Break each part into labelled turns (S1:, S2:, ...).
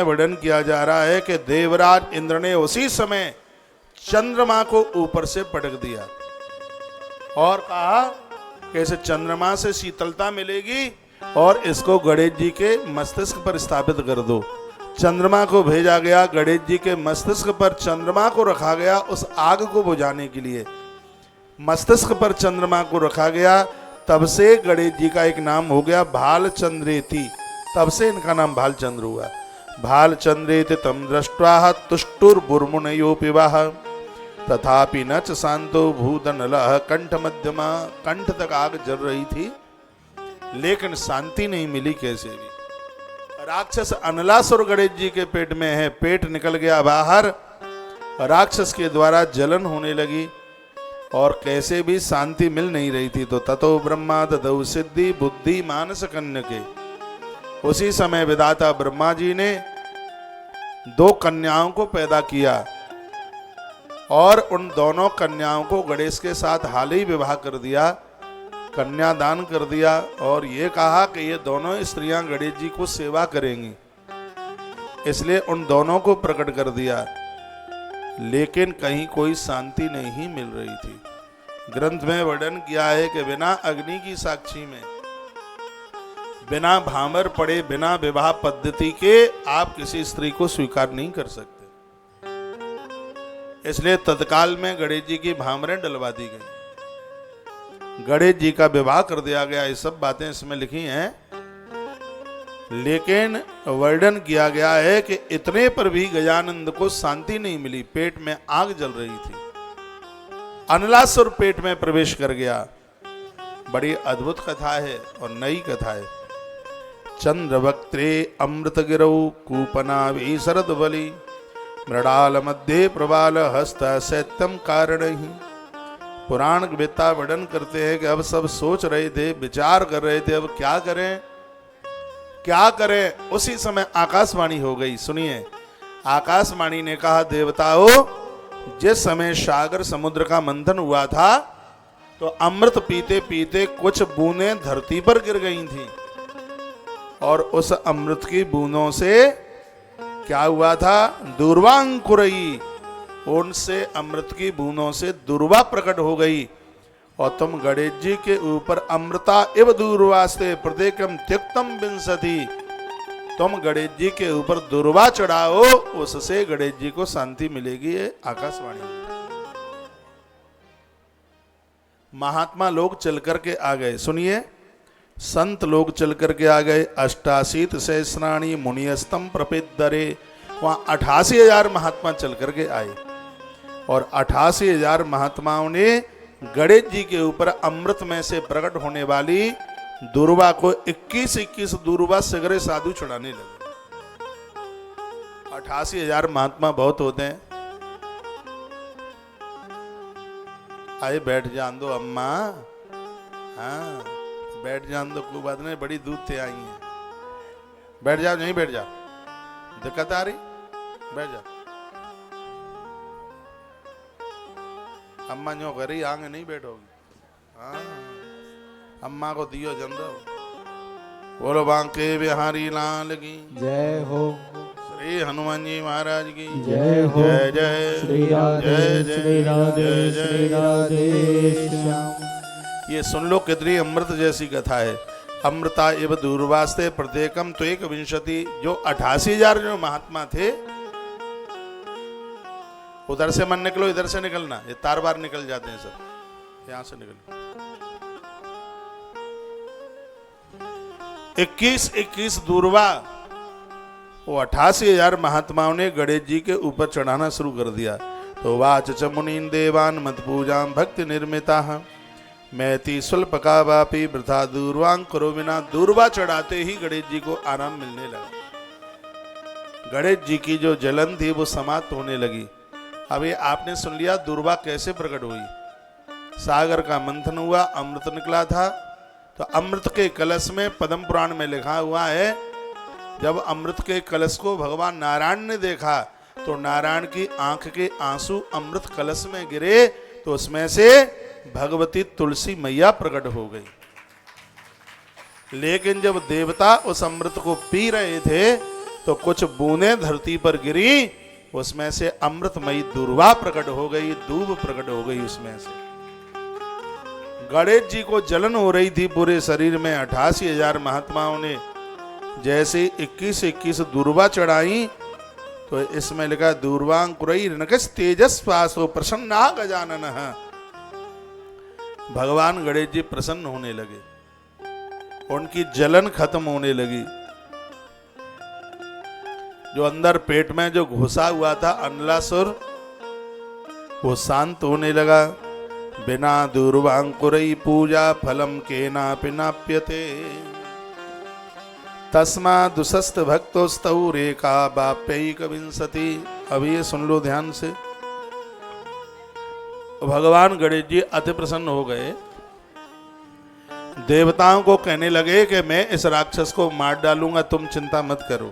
S1: वर्णन किया जा रहा है कि देवराज इंद्र ने उसी समय चंद्रमा को ऊपर से पटक दिया और कहा कि इसे चंद्रमा से शीतलता मिलेगी और इसको गणेश जी के मस्तिष्क पर स्थापित कर दो। चंद्रमा को भेजा गया, गणेश जी के मस्तिष्क पर चंद्रमा को रखा गया उस आग को बुझाने के लिए। मस्तिष्क पर चंद्रमा को रखा गया, तब से गणेश जी का एक नाम हो गया भालचंद्रेति। तब से इनका नाम भालचंद्र हुआ। भालचंद्रेति तम दृष्ट्वा तुष्टुर्बुर्मुनयो पिवाह तथापि न च शांतो भूतनलः कंठ मध्यमा। कंठ तक आग जल रही थी लेकिन शांति नहीं मिली कैसे भी। राक्षस अनलासुर गणेश जी के पेट में है, पेट निकल गया बाहर, राक्षस के द्वारा जलन होने लगी और कैसे भी शांति मिल नहीं रही थी। तो ततो ब्रह्मा ददौ सिद्धि बुद्धि मानस कन्यके। उसी समय विधाता ब्रह्मा जी ने दो कन्याओं को पैदा किया और उन दोनों कन्याओं को गणेश के साथ हाल ही विवाह कर दिया, कन्यादान कर दिया और ये कहा कि ये दोनों स्त्रियां गणेश जी को सेवा करेंगी, इसलिए उन दोनों को प्रकट कर दिया। लेकिन कहीं कोई शांति नहीं मिल रही थी। ग्रंथ में वर्णन किया है कि बिना अग्नि की साक्षी में, बिना भामर पड़े, बिना विवाह पद्धति के आप किसी स्त्री को स्वीकार नहीं कर सकते। इसलिए तत्काल में गणेश जी की भामरें डलवा दी गई, गणेश जी का विवाह कर दिया गया। ये सब बातें इसमें लिखी हैं, लेकिन वर्णन किया गया है कि इतने पर भी गजानंद को शांति नहीं मिली, पेट में आग जल रही थी। अनलासुर पेट में प्रवेश कर गया। बड़ी अद्भुत कथा है और नई कथा है। चंद्रवक्त्रे अमृत गिरौ कूपना शरद बलि मृडाल मध्य प्रबाल हस्त सैत्यम कारण ही। पुराण वेता वर्णन करते हैं कि अब सब सोच रहे थे, विचार कर रहे थे, अब क्या करें क्या करें। उसी समय आकाशवाणी हो गई। सुनिए, आकाशवाणी ने कहा, देवताओं, जिस समय सागर समुद्र का मंथन हुआ था तो अमृत पीते पीते कुछ बूंदें धरती पर गिर गई थी और उस अमृत की बूंदों से क्या हुआ था, दूर्वांकुरई, उनसे अमृत की बूंदों से दुर्वा प्रकट हो गई और तुम गणेश जी के ऊपर अमृता इव दूर्वास्ते प्रत्येकम त्यक्तम विंसति, तुम गणेश जी के ऊपर दुर्वा चढ़ाओ, उससे गणेश जी को शांति मिलेगी। ये आकाशवाणी। महात्मा लोग चल करके आ गए। सुनिए, संत लोग चल करके आ गए। 88 सहस्राणी मुनियस्तम प्रपेदरे। वहां 88,000 महात्मा चल करके आए और 88,000 महात्माओं ने गणेश जी के ऊपर अमृत में से प्रकट होने वाली दुर्वा को 21 दुर्वा सगरे साधु चढ़ाने लगे। 88,000 महात्मा बहुत होते हैं। आए बैठ जान दो अम्मा, हाँ बैठ जान दो, कोई बात नहीं, बड़ी दूध से आई है। बैठ जाओ, नहीं बैठ जाओ, दिक्कत आ रही, बैठ जाओ। अम्मा जो करी आगे नहीं बैठोगी। हाँ, अम्मा को दियो जन दो। बोलो बांके बिहारी लाल की
S2: जय हो,
S1: श्री हनुमान जी महाराज की
S2: जय हो,
S1: जय जय
S2: श्री राधे श्री राधे श्री राधे श्याम।
S1: ये सुन लो कितनी अमृत जैसी कथा है। अमृता एव दूर्वास्ते प्रत्येकम तो 1 जो 88,000 जो महात्मा थे, उधर से मन निकलो, इधर से निकलना, ये तार बार निकल जाते हैं सब, यहां से निकलो। 21 दूर्वा वो 88,000 महात्माओं ने गणेश जी के ऊपर चढ़ाना शुरू कर दिया। तो वाच च मुनीन देवान मत पूजा भक्ति निर्मिता मैती स्वल्पका वापी वृथा दूर्वांग करो बिना। दूर्वा चढ़ाते ही गणेश जी को आराम मिलने लगा। गणेश जी की जो जलन थी वो समाप्त होने लगी। अब ये आपने सुन लिया दूर्वा कैसे प्रकट हुई। सागर का मंथन हुआ, अमृत निकला था। तो अमृत के कलश में पद्म पुराण में लिखा हुआ है, जब अमृत के कलश को भगवान नारायण ने देखा तो नारायण की आंख के आंसू अमृत कलश में गिरे, तो उसमें से भगवती तुलसी मैया प्रकट हो गई। लेकिन जब देवता उस अमृत को पी रहे थे तो कुछ बूंदें धरती पर गिरी, उसमें से अमृतमयी दूर्वा प्रकट हो गई, दूब प्रकट हो गई उसमें से। गणेश जी को जलन हो रही थी पूरे शरीर में। 88,000 महात्माओं ने जैसे 21 दूर्वा चढ़ाई, तो इसमें लिखा दूर्वांकुरैर्नखश्च तेजस्वासो प्रसन्ना गजाननः। भगवान गणेश जी प्रसन्न होने लगे, उनकी जलन खत्म होने लगी। जो अंदर पेट में जो घुसा हुआ था अनलासुर, वो शांत होने लगा। बिना दूर्वांकुरै पूजा फलम केनापि नाप्यते, तस्मा दुसस्त भक्तोस्तौ रेखा बाप्यैक विंशति। अब ये सुन लो ध्यान से। भगवान गणेश जी अति प्रसन्न हो गए, देवताओं को कहने लगे कि मैं इस राक्षस को मार डालूंगा, तुम चिंता मत करो,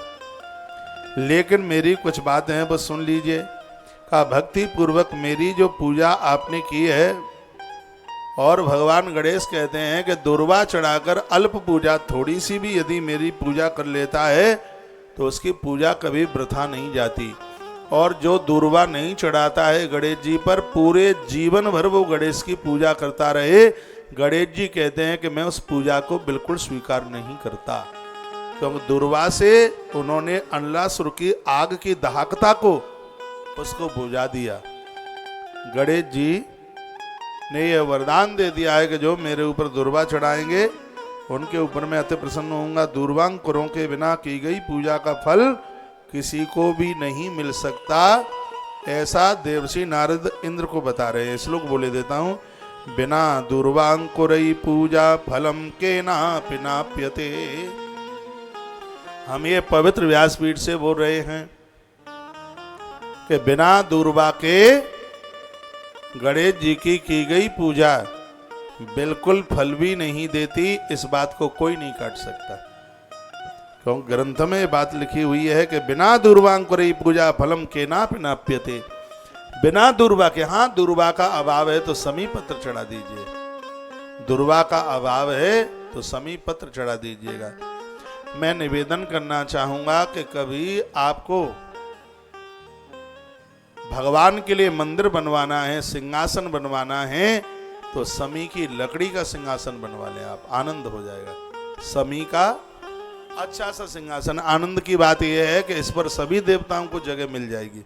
S1: लेकिन मेरी कुछ बातें हैं, बस सुन लीजिए। कहा भक्ति पूर्वक मेरी जो पूजा आपने की है, और भगवान गणेश कहते हैं कि दूर्वा चढ़ाकर अल्प पूजा थोड़ी सी भी यदि मेरी पूजा कर लेता है तो उसकी पूजा कभी वृथा नहीं जाती। और जो दूर्वा नहीं चढ़ाता है गणेश जी पर, पूरे जीवन भर वो गणेश की पूजा करता रहे, गणेश जी कहते हैं कि मैं उस पूजा को बिल्कुल स्वीकार नहीं करता। क्योंकि दूर्वा से उन्होंने अनलासुर की आग की दाहकता को उसको बुझा दिया। गणेश जी ने यह वरदान दे दिया है कि जो मेरे ऊपर दूर्वा चढ़ाएंगे उनके ऊपर मैं अति प्रसन्न होऊंगा। दूर्वांकुरों के बिना की गई पूजा का फल किसी को भी नहीं मिल सकता, ऐसा देवर्षि नारद इंद्र को बता रहे हैं। श्लोक बोले देता हूं। बिना दूर्वांकुरै पूजा फलम केनापि नाप्यते। हम ये पवित्र व्यासपीठ से बोल रहे हैं कि बिना दूर्वा के गणेश जी की गई पूजा बिल्कुल फल भी नहीं देती। इस बात को कोई नहीं काट सकता, क्योंकि ग्रंथ में ये बात लिखी हुई है कि बिना दूर्वांकुरै पूजा फलम केनापि नाप्यते। बिना दूर्वा के, हाँ दूर्वा का अभाव है तो समी पत्र चढ़ा दीजिए, दूर्वा का अभाव है तो समी पत्र चढ़ा दीजिएगा। मैं निवेदन करना चाहूंगा कि कभी आपको भगवान के लिए मंदिर बनवाना है, सिंहासन बनवाना है, तो समी की लकड़ी का सिंहासन बनवा लें आप, आनंद हो जाएगा। समी का अच्छा सा सिंहासन। आनंद की बात यह है कि इस पर सभी देवताओं को जगह मिल जाएगी।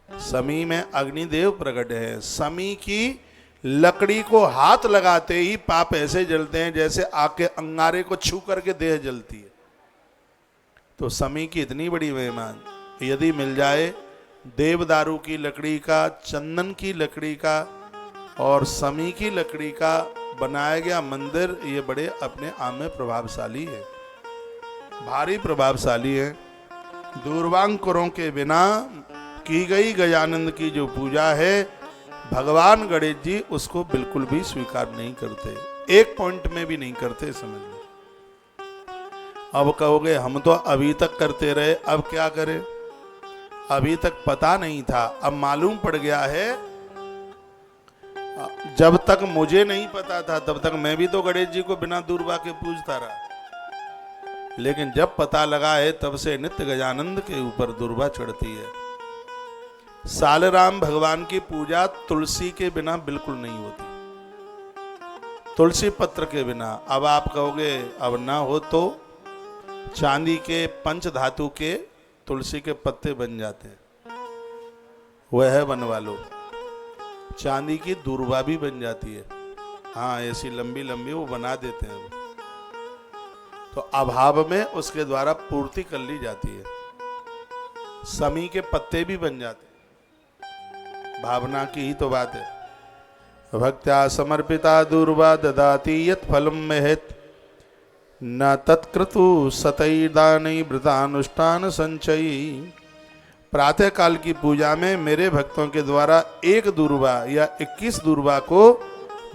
S1: समी में अग्निदेव प्रकट है। समी की लकड़ी को हाथ लगाते ही पाप ऐसे जलते हैं जैसे आग के अंगारे को छू करके देह जलती है। तो समी की इतनी बड़ी मेहमान यदि मिल जाए, देवदारू की लकड़ी का, चंदन की लकड़ी का और समी की लकड़ी का बनाया गया मंदिर, ये बड़े अपने आप में प्रभावशाली है, भारी प्रभावशाली है। दूर्वांकुरों के बिना की गई गजानंद की जो पूजा है, भगवान गणेश जी उसको बिल्कुल भी स्वीकार नहीं करते, एक पॉइंट में भी नहीं करते। समझ लो। अब कहोगे हम तो अभी तक करते रहे, अब क्या करें? अभी तक पता नहीं था, अब मालूम पड़ गया है। जब तक मुझे नहीं पता था तब तक मैं भी तो गणेश जी को बिना दूर्वा के पूजता रहा, लेकिन जब पता लगा है तब से नित्य गजानंद के ऊपर दूर्वा चढ़ती है। सालराम भगवान की पूजा तुलसी के बिना बिल्कुल नहीं होती, तुलसी पत्र के बिना। अब आप कहोगे अब ना हो तो चांदी के पंच धातु के तुलसी के पत्ते बन जाते हैं, वह बनवा लो। चांदी की दूर्वा भी बन जाती है, हाँ ऐसी लंबी लंबी वो बना देते हैं, तो अभाव में उसके द्वारा पूर्ति कर ली जाती है। समी के पत्ते भी बन जाते हैं, भावना की ही तो बात है। भक्त्या समर्पिता दूर्वा ददाति यत् फलम महत्, न तत्क्रतु सतई दानई व्रतानुष्ठान संचयी। प्रातः काल की पूजा में मेरे भक्तों के द्वारा एक दूर्वा या 21 दूर्वा को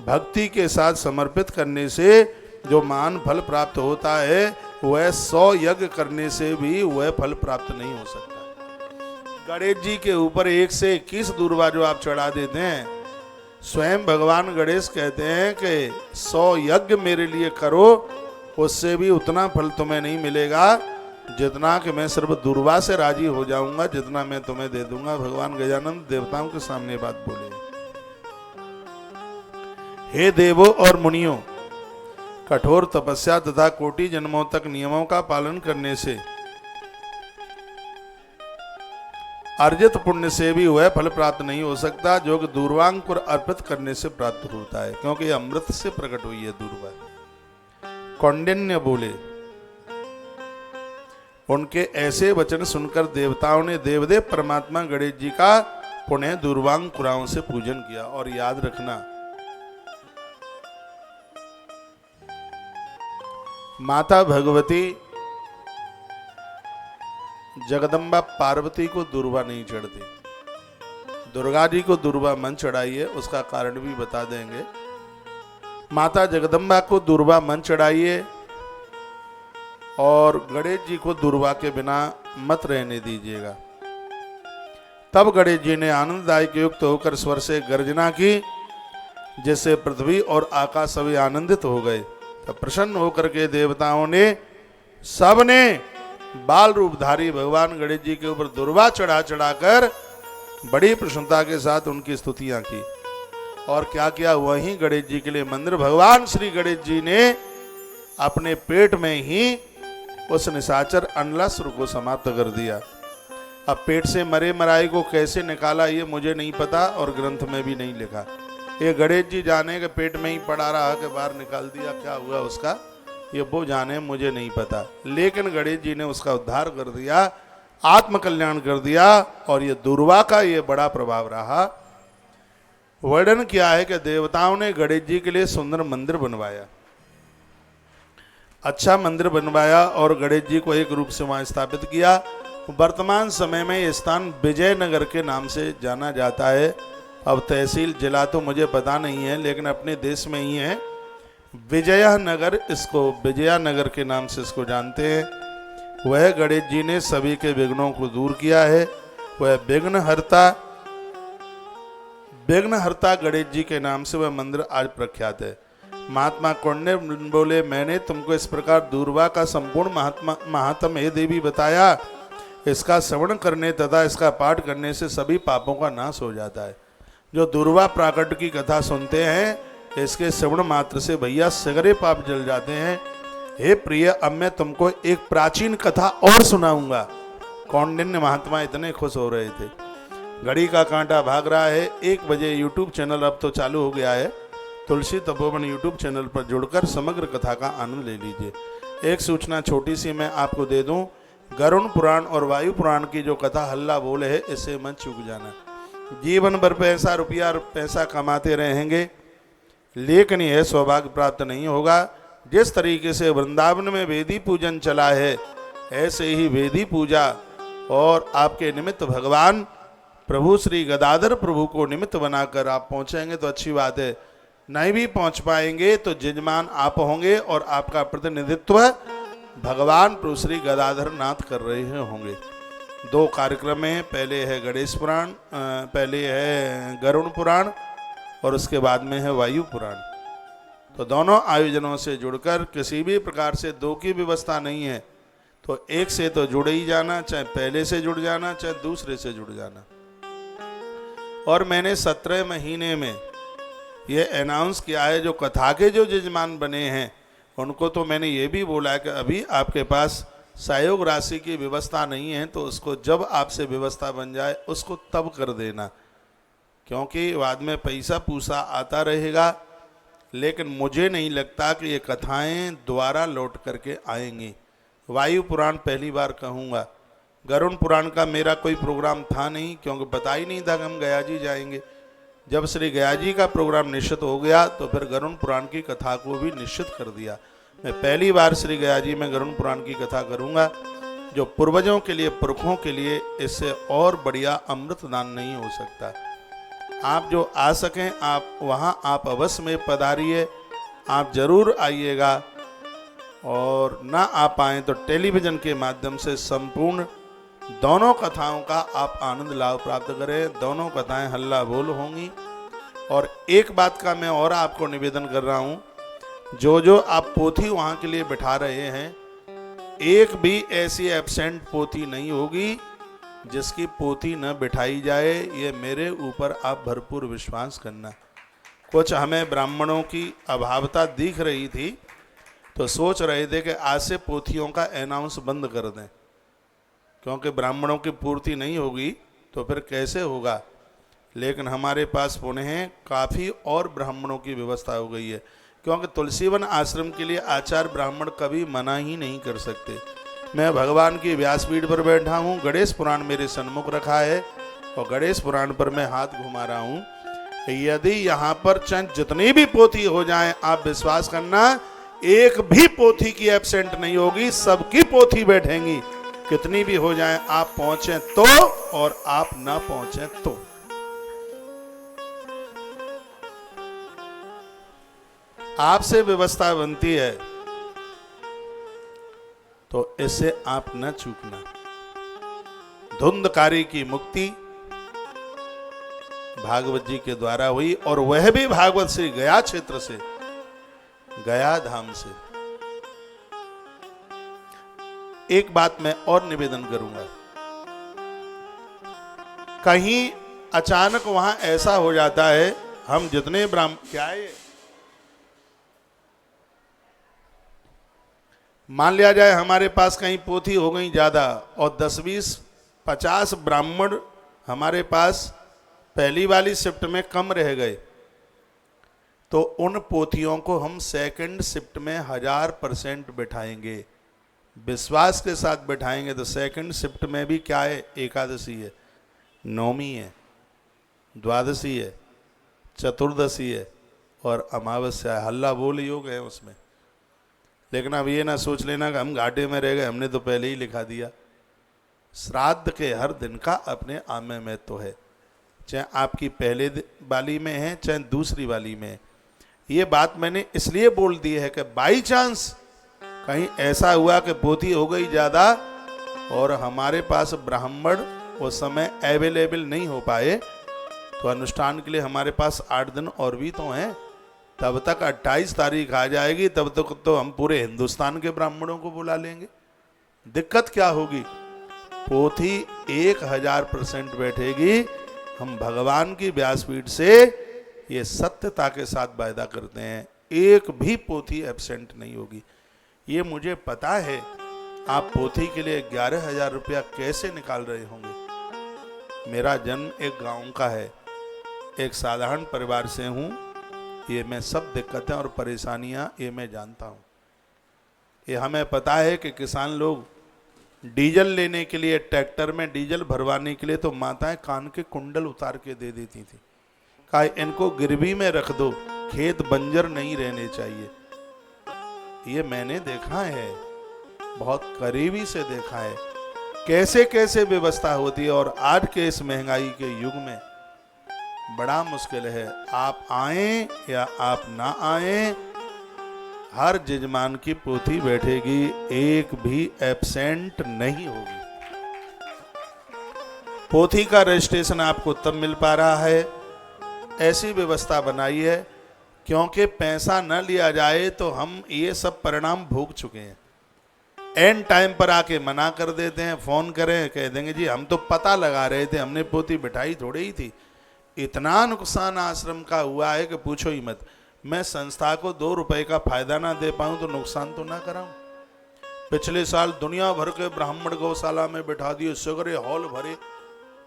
S1: भक्ति के साथ समर्पित करने से जो महान फल प्राप्त होता है, वह 100 यज्ञ करने से भी वह फल प्राप्त नहीं हो सकता। गणेश जी के ऊपर 1 से 21 दूर्वा जो आप चढ़ा देते हैं, स्वयं भगवान गणेश कहते हैं कि 100 यज्ञ मेरे लिए करो, उससे भी उतना फल तुम्हें नहीं मिलेगा जितना कि मैं सिर्फ दुर्वा से राजी हो जाऊंगा, जितना मैं तुम्हें दे दूंगा। भगवान गजानन देवताओं के सामने बात बोले, हे देवों और मुनियों, कठोर तपस्या तथा कोटि जन्मों तक नियमों का पालन करने से अर्जित पुण्य से भी वह फल प्राप्त नहीं हो सकता जो कि दूर्वांकुर अर्पित करने से प्राप्त होता है, क्योंकि यह अमृत से प्रकट हुई है दूर्वा। कौंडिन्य बोले, उनके ऐसे वचन सुनकर देवताओं ने देवदेव परमात्मा गणेश जी का पुनः दूर्वांकुराओं से पूजन किया। और याद रखना, माता भगवती जगदम्बा पार्वती को दूर्वा नहीं चढ़ती, दुर्गा जी को दूर्वा मन चढ़ाइए, उसका कारण भी बता देंगे। माता जगदम्बा को दूर्वा मन चढ़ाइए और गणेश जी को दूर्वा के बिना मत रहने दीजिएगा। तब गणेश जी ने आनंददायक युक्त होकर स्वर से गर्जना की, जिससे पृथ्वी और आकाश सभी आनंदित हो गए। तब प्रसन्न होकर के देवताओं ने सबने बाल रूपधारी भगवान गणेश जी के ऊपर दूर्वा चढ़ा चढ़ाकर बड़ी प्रसन्नता के साथ उनकी स्तुतियां की। और क्या किया, वहीं गणेश जी के लिए मंदिर, भगवान श्री गणेश जी ने अपने पेट में ही उस निशाचर अनलासुर को समाप्त कर दिया। अब पेट से मरे मराए को कैसे निकाला ये मुझे नहीं पता और ग्रंथ में भी नहीं लिखा। ये गणेश जी जाने के पेट में ही पड़ा रहा कि बाहर निकाल दिया, क्या हुआ उसका ये वो जाने, मुझे नहीं पता। लेकिन गणेश जी ने उसका उद्धार कर दिया, आत्मकल्याण कर दिया। और ये दूर्वा का ये बड़ा प्रभाव रहा। वर्णन किया है कि देवताओं ने गणेश जी के लिए सुंदर मंदिर बनवाया, अच्छा मंदिर बनवाया और गणेश जी को एक रूप से वहां स्थापित किया। वर्तमान समय में ये स्थान विजयनगर के नाम से जाना जाता है। अब तहसील जिला तो मुझे पता नहीं है, लेकिन अपने देश में ही है विजयनगर, इसको विजयनगर के नाम से इसको जानते हैं। वह गणेश जी ने सभी के विघ्नों को दूर किया है। वह विघ्नहर्ता गणेश जी के नाम से वह मंदिर आज प्रख्यात है। महात्मा कौंडिन्य बोले, मैंने तुमको इस प्रकार दूर्वा का संपूर्ण महात्म हे देवी बताया। इसका श्रवण करने तथा इसका पाठ करने से सभी पापों का नाश हो जाता है। जो दूर्वा प्राकट की कथा सुनते हैं, इसके श्रवण मात्र से भैया सगरे पाप जल जाते हैं। हे प्रिय, अब मैं तुमको एक प्राचीन कथा और सुनाऊंगा। कौंडिन्य महात्मा इतने खुश हो रहे थे। घड़ी का कांटा भाग रहा है। 1 बजे यूट्यूब चैनल अब तो चालू हो गया है। तुलसी तपोवन यूट्यूब चैनल पर जुड़कर समग्र कथा का आनंद ले लीजिए। एक सूचना छोटी सी मैं आपको दे दूं, गरुण पुराण और वायु पुराण की जो कथा हल्ला बोल है, इससे मत चूक जाना। जीवन भर पैसा रुपया पैसा कमाते रहेंगे, लेकिन यह सौभाग्य प्राप्त नहीं होगा। जिस तरीके से वृंदावन में वेदी पूजन चला है, ऐसे ही वेदी पूजा और आपके निमित्त भगवान प्रभु श्री गदाधर प्रभु को निमित्त बनाकर आप पहुंचेंगे तो अच्छी बात है। नहीं भी पहुंच पाएंगे तो जजमान आप होंगे और आपका प्रतिनिधित्व भगवान प्रभु श्री गदाधर नाथ कर रहे होंगे। 2 कार्यक्रम हैं, पहले है गणेश पुराण, पहले है गरुण पुराण और उसके बाद में है वायु पुराण। तो दोनों आयोजनों से जुड़कर किसी भी प्रकार से 2 की व्यवस्था नहीं है तो एक से तो जुड़ ही जाना, चाहे पहले से जुड़ जाना चाहे दूसरे से जुड़ जाना। और मैंने 17 महीने में ये अनाउंस किया है, जो कथा के जो जजमान बने हैं उनको तो मैंने ये भी बोला है कि अभी आपके पास सहयोग राशि की व्यवस्था नहीं है तो उसको जब आपसे व्यवस्था बन जाए उसको तब कर देना, क्योंकि बाद में पैसा पूसा आता रहेगा। लेकिन मुझे नहीं लगता कि ये कथाएं दोबारा लौट करके आएंगी। वायु पुराण पहली बार कहूँगा। गरुण पुराण का मेरा कोई प्रोग्राम था नहीं, क्योंकि पता ही नहीं था कि हम गया जी जाएंगे। जब श्री गया जी का प्रोग्राम निश्चित हो गया तो फिर गरुण पुराण की कथा को भी निश्चित कर दिया। मैं पहली बार श्री गया जी में गरुण पुराण की कथा करूँगा, जो पूर्वजों के लिए, पुरखों के लिए इससे और बढ़िया अमृत दान नहीं हो सकता। आप जो आ सकें आप वहाँ आप अवश्य में पधारिए, आप जरूर आइएगा। और ना आ पाएँ तो टेलीविज़न के माध्यम से संपूर्ण दोनों कथाओं का आप आनंद लाभ प्राप्त करें। दोनों कथाएं हल्ला बोल होंगी। और एक बात का मैं और आपको निवेदन कर रहा हूं, जो आप पोथी वहां के लिए बिठा रहे हैं एक भी ऐसी एब्सेंट पोथी नहीं होगी जिसकी पोथी न बिठाई जाए। ये मेरे ऊपर आप भरपूर विश्वास करना। कुछ हमें ब्राह्मणों की अभावता दिख रही थी तो सोच रहे थे कि आज से पोथियों का अनाउंस बंद कर दें, क्योंकि ब्राह्मणों की पूर्ति नहीं होगी तो फिर कैसे होगा। लेकिन हमारे पास पुनः काफ़ी और ब्राह्मणों की व्यवस्था हो गई है, क्योंकि तुलसीवन आश्रम के लिए आचार्य ब्राह्मण कभी मना ही नहीं कर सकते। मैं भगवान की व्यासपीठ पर बैठा हूँ, गणेश पुराण मेरे सन्मुख रखा है और गणेश पुराण पर मैं हाथ घुमा रहा हूँ। यदि यहाँ पर चंद जितनी भी पोथी हो जाएं, आप विश्वास करना एक भी पोथी की एब्सेंट नहीं होगी, सबकी पोथी बैठेंगी। कितनी भी हो जाएं, आप पहुंचे तो और आप ना पहुंचे तो। आपसे व्यवस्था बनती है तो इससे आप न चूकना। धुंधकारी की मुक्ति भागवत जी के द्वारा हुई, और वह भी भागवत से, गया क्षेत्र से, गया धाम से। एक बात मैं और निवेदन करूंगा, कहीं अचानक वहां ऐसा हो जाता है, हम जितने ब्राह्मण, क्या है ये, मान लिया जाए हमारे पास कहीं पोथी हो गई ज़्यादा और 10, 20, 50 ब्राह्मण हमारे पास पहली वाली शिफ्ट में कम रह गए, तो उन पोथियों को हम सेकंड शिफ्ट में 1000% बिठाएंगे, विश्वास के साथ बिठाएंगे। तो सेकंड शिफ्ट में भी क्या है, एकादशी है, नवमी है, द्वादशी है, चतुर्दशी है और अमावस्या है। हल्ला बोल योग है उसमें। लेकिन अब ये ना सोच लेना कि हम घाटे में रह गए, हमने तो पहले ही लिखा दिया। श्राद्ध के हर दिन का अपने आमे में तो है, चाहे आपकी पहले वाली में है चाहे दूसरी वाली में है। ये बात मैंने इसलिए बोल दी है कि बाई चांस कहीं ऐसा हुआ कि पोथी हो गई ज़्यादा और हमारे पास ब्राह्मण उस समय अवेलेबल नहीं हो पाए, तो अनुष्ठान के लिए हमारे पास 8 दिन और भी तो हैं। तब तक 28 तारीख आ जाएगी, तब तक तो हम पूरे हिंदुस्तान के ब्राह्मणों को बुला लेंगे। दिक्कत क्या होगी, पोथी 1000% बैठेगी। हम भगवान की व्यासपीठ से ये सत्यता के साथ वायदा करते हैं, एक भी पोथी एब्सेंट नहीं होगी। ये मुझे पता है आप पोथी के लिए 11,000 रुपया कैसे निकाल रहे होंगे। मेरा जन्म एक गांव का है, एक साधारण परिवार से हूँ। ये मैं सब दिक्कतें और परेशानियां ये मैं जानता हूँ। ये हमें पता है कि किसान लोग डीजल लेने के लिए, ट्रैक्टर में डीजल भरवाने के लिए तो माताएं कान के कुंडल उतार के दे देती थी, कहा इनको गिरवी में रख दो, खेत बंजर नहीं रहने चाहिए। ये मैंने देखा है, बहुत करीबी से देखा है कैसे कैसे व्यवस्था होती है। और आज के इस महंगाई के युग में बड़ा मुश्किल है, आप आए या आप ना आए, हर जजमान की पोथी बैठेगी, एक भी एब्सेंट नहीं होगी। पोथी का रजिस्ट्रेशन आपको तब मिल पा रहा है, ऐसी व्यवस्था बनाई है क्योंकि पैसा न लिया जाए तो हम ये सब परिणाम भोग चुके हैं। एंड टाइम पर आके मना कर देते हैं, फोन करें कह देंगे जी हम तो पता लगा रहे थे, हमने पोथी बिठाई थोड़ी ही थी। इतना नुकसान आश्रम का हुआ है कि पूछो ही मत। मैं संस्था को 2 रुपए का फायदा ना दे पाऊं तो नुकसान तो ना कराऊं। पिछले साल दुनिया भर के ब्राह्मण गौशाला में बैठा दिए, सगरे हॉल भरे,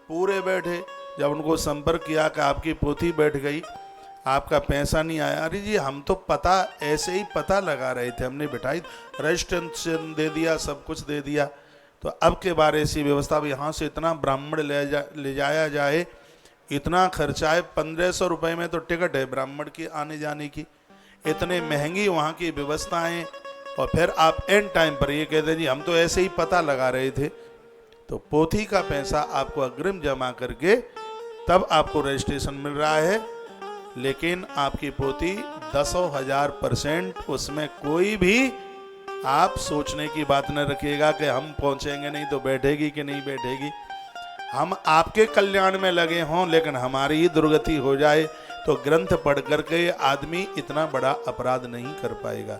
S1: पूरे बैठे। जब उनको संपर्क किया कि आपकी पोथी बैठ गई, आपका पैसा नहीं आया, अरे जी हम तो पता ऐसे ही पता लगा रहे थे, हमने बिठाई, रजिस्ट्रेशन दे दिया, सब कुछ दे दिया। तो अब के बार ऐसी व्यवस्था, अब यहाँ से इतना ब्राह्मण ले जाया जाए, इतना खर्चा है। 1500 रुपये में तो टिकट है ब्राह्मण की आने जाने की, इतने महंगी वहाँ की व्यवस्थाएं। और फिर आप एंड टाइम पर ये कहते जी हम तो ऐसे ही पता लगा रहे थे। तो पोथी का पैसा आपको अग्रिम जमा करके तब आपको रजिस्ट्रेशन मिल रहा है, लेकिन आपकी पोथी 10,000%, उसमें कोई भी आप सोचने की बात न रखिएगा कि हम पहुँचेंगे नहीं तो बैठेगी कि नहीं बैठेगी। हम आपके कल्याण में लगे हों, लेकिन हमारी ही दुर्गति हो जाए तो ग्रंथ पढ़ करके आदमी इतना बड़ा अपराध नहीं कर पाएगा।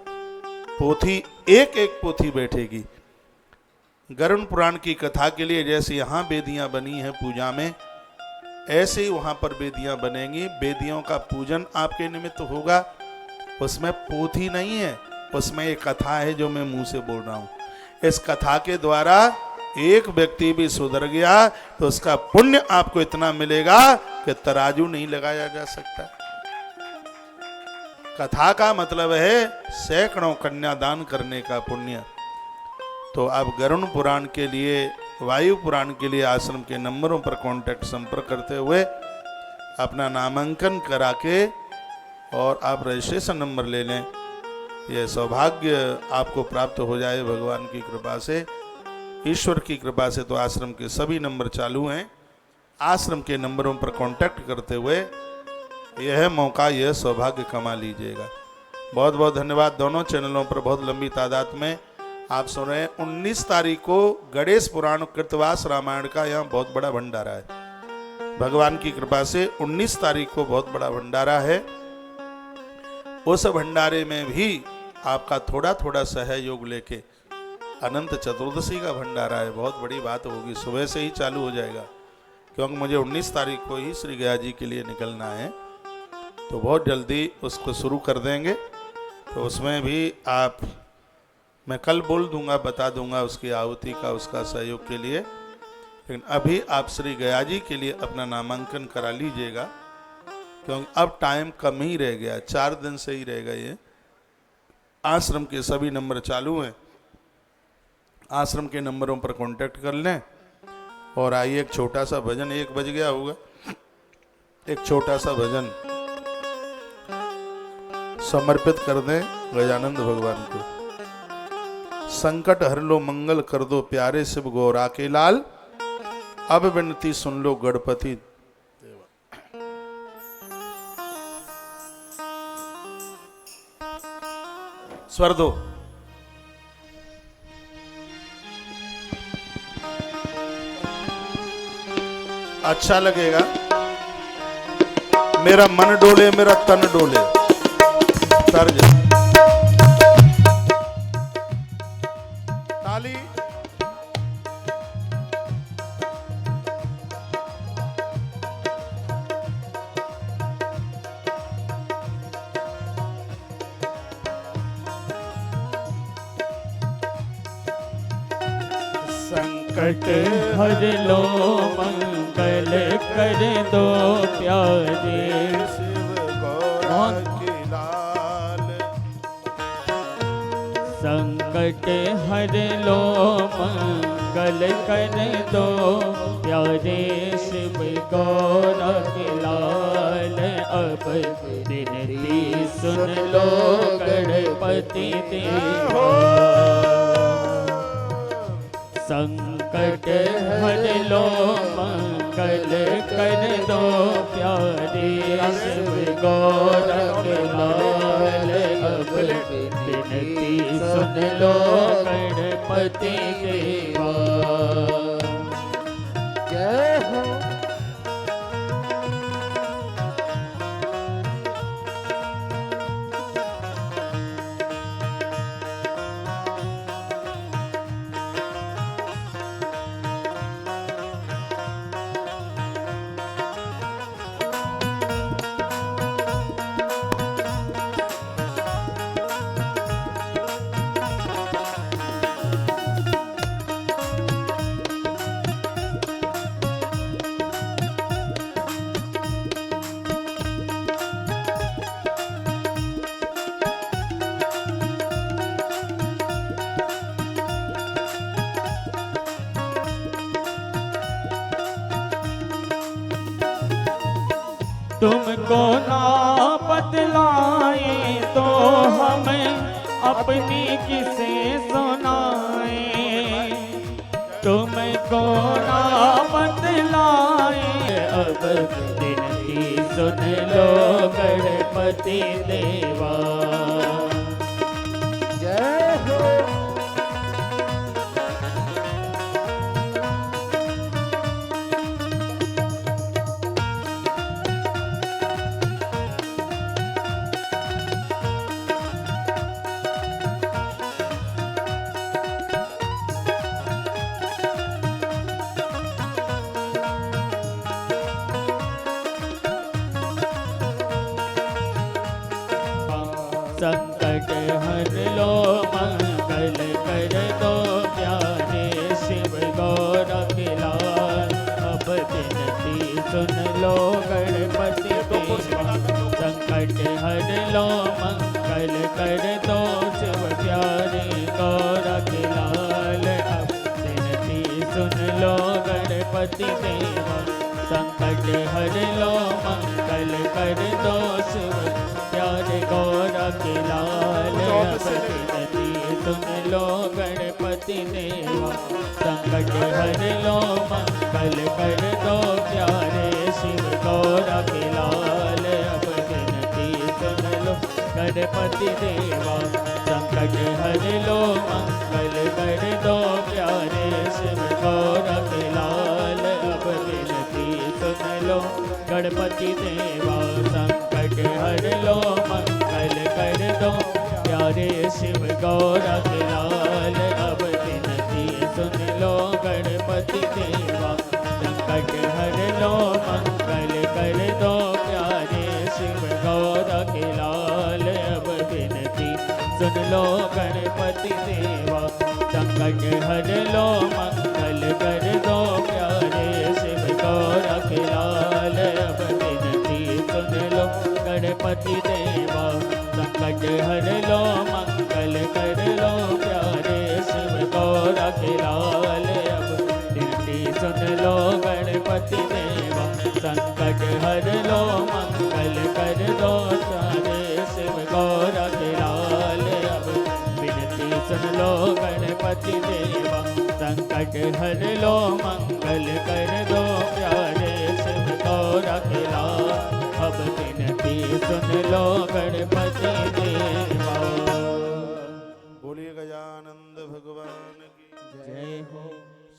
S1: पोथी एक एक पोथी बैठेगी। गरुड़ पुराण की कथा के लिए जैसे यहाँ वेदियां बनी हैं पूजा में, ऐसे ही वहां पर वेदियां बनेंगी। वेदियों का पूजन आपके निमित्त होगा। उसमें पोथी नहीं है, उसमें एक कथा है जो मैं मुंह से बोल रहा हूं। इस कथा के द्वारा एक व्यक्ति भी सुधर गया तो उसका पुण्य आपको इतना मिलेगा कि तराजू नहीं लगाया जा सकता। कथा का मतलब है सैकड़ों कन्यादान करने का पुण्य। तो आप गरुड़ पुराण के लिए, वायु पुराण के लिए आश्रम के नंबरों पर कांटेक्ट संपर्क करते हुए अपना नामांकन करा के और आप रजिस्ट्रेशन नंबर ले लें। यह सौभाग्य आपको प्राप्त हो जाए भगवान की कृपा से, ईश्वर की कृपा से। तो आश्रम के सभी नंबर चालू हैं। आश्रम के नंबरों पर कांटेक्ट करते हुए यह मौका, यह सौभाग्य कमा लीजिएगा। बहुत बहुत धन्यवाद। दोनों चैनलों पर बहुत लंबी तादाद में आप सुन रहे हैं। 19 तारीख को गणेश पुराण कृतवास रामायण का यहाँ बहुत बड़ा भंडारा है। भगवान की कृपा से 19 तारीख को बहुत बड़ा भंडारा है। उस भंडारे में भी आपका थोड़ा थोड़ा सहयोग लेके, अनंत चतुर्दशी का भंडारा है, बहुत बड़ी बात होगी। सुबह से ही चालू हो जाएगा क्योंकि मुझे 19 तारीख को ही श्री गया जी के लिए निकलना है, तो बहुत जल्दी उसको शुरू कर देंगे। तो उसमें भी आप, मैं कल बोल दूंगा, बता दूंगा उसकी आहुति का, उसका सहयोग के लिए। लेकिन अभी आप श्री गया जी के लिए अपना नामांकन करा लीजिएगा क्योंकि अब टाइम कम ही रह गया, 4 दिन से ही रह गए। आश्रम के सभी नंबर चालू हैं। आश्रम के नंबरों पर कांटेक्ट कर लें और आइए एक छोटा सा भजन, 1 बज गया होगा, एक छोटा सा भजन समर्पित कर दें गजानंद भगवान को। संकट हर लो मंगल कर दो प्यारे शिव गौरा के लाल, अब विनती सुन लो गणपति। स्वर दो। अच्छा लगेगा। मेरा मन डोले, मेरा तन डोले। तर्ज ताली।
S2: संकट हर लो मंगल कर दो प्यारे
S1: शिव गौरा के लाल।
S2: संकट हर लो मंगल कर दो प्यारे शिव गौरा के लाल, अब विनती सुन लो गणपति देवा। संकट हर लो मंगल कर दो प्यारे शिव गौरा के लाल, अब विनती सुन लो गणपति देवा। जय हो। तुमको ना बतलाए तो हमें अपनी किसे सुनाए। तुमको ना बतलाए, अब विनती सुन लो गणपति देवा। जय हो। संकट हर लो मंगल कर दो प्यारे शिव गौरव लाल। अब विनती सुन लो गणपति देवा, संकट हर लो मंगल कर दो शिव प्यारे गौरव लाल। अब विनती सुन लो गणपति देवा, संकट हर लो मंगल कर दो शिव प्यारे गौरव लाल। अब विनती सुन लो गणपति देवा, संकट हर लो मंगल कर दो प्यारे शिव गौरव लाल। अब विनती सुन लो गणपति देवा, संकट हर लो मंगल कर दो प्यारे शिव गौरव लाल। अब विनती सुन लो गणपति देवा, संकट हर लो मंगल कर दो प्यारे शिव गौरव लाल। अब विनती सुन लो गणपति देवा, संकट हर लो मंगल कर दो प्यारे शिव गौरव लाल। अब विनती सुन लो गणपति देवा, संकट हर लो मंगल कर दो प्यारे शिव गौरव लाल। अब विनती सुन लो गणपति देवा, संकट हर लो मंगल कर दो प्यारे शिव गौरव लाल। अब विनती सुन लो गणपति देवा, संकट हर लो मंगल कर दो प्यारे शिव गौरव लाल। अब विनती सुन लो गणपति देवा, संकट हर लो मंगल कर दो प्यारे शिव गौरव लाल। अब विनती सुन लो गणपति देवा।
S1: बोलिए गजानंद भगवान की
S2: जय हो,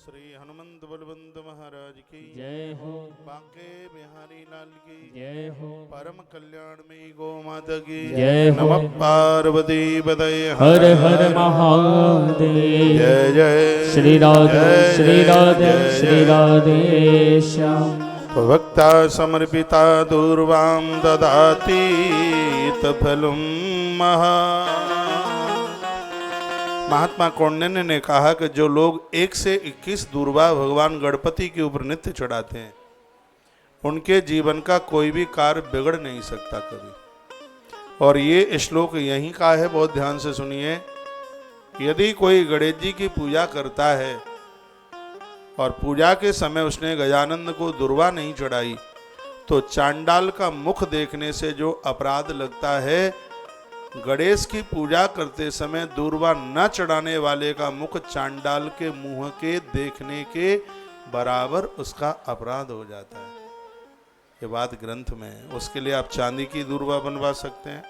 S1: श्री हनुमंत बलवंत महाराज की
S2: जय हो,
S1: बांके बिहारी लाल की
S2: जय हो।
S1: परम कल्याण में गो माता की
S2: जय हो।
S1: नमः पार्वती पतये
S2: हर हर महादेव।
S1: जय जय
S2: श्री राधे
S1: जय
S2: श्री
S1: जय
S2: राधे
S1: जय
S2: श्री
S1: जय।
S2: राधे श्याम।
S1: भक्ता समर्पिता दूर्वां ददाति तफलम महा। महात्मा कौंडिन्य ने कहा कि जो लोग 1 से 21 दूर्वा भगवान गणपति के ऊपर नित्य चढ़ाते हैं, उनके जीवन का कोई भी कार्य बिगड़ नहीं सकता कभी। और ये श्लोक यहीं का है, बहुत ध्यान से सुनिए। यदि कोई गणेश जी की पूजा करता है और पूजा के समय उसने गजानंद को दुर्वा नहीं चढ़ाई, तो चांडाल का मुख देखने से जो अपराध लगता है, गणेश की पूजा करते समय दूर्वा न चढ़ाने वाले का मुख चांडाल के मुंह के देखने के बराबर उसका अपराध हो जाता है। ये बात ग्रंथ में है। उसके लिए आप चांदी की दूर्वा बनवा सकते हैं।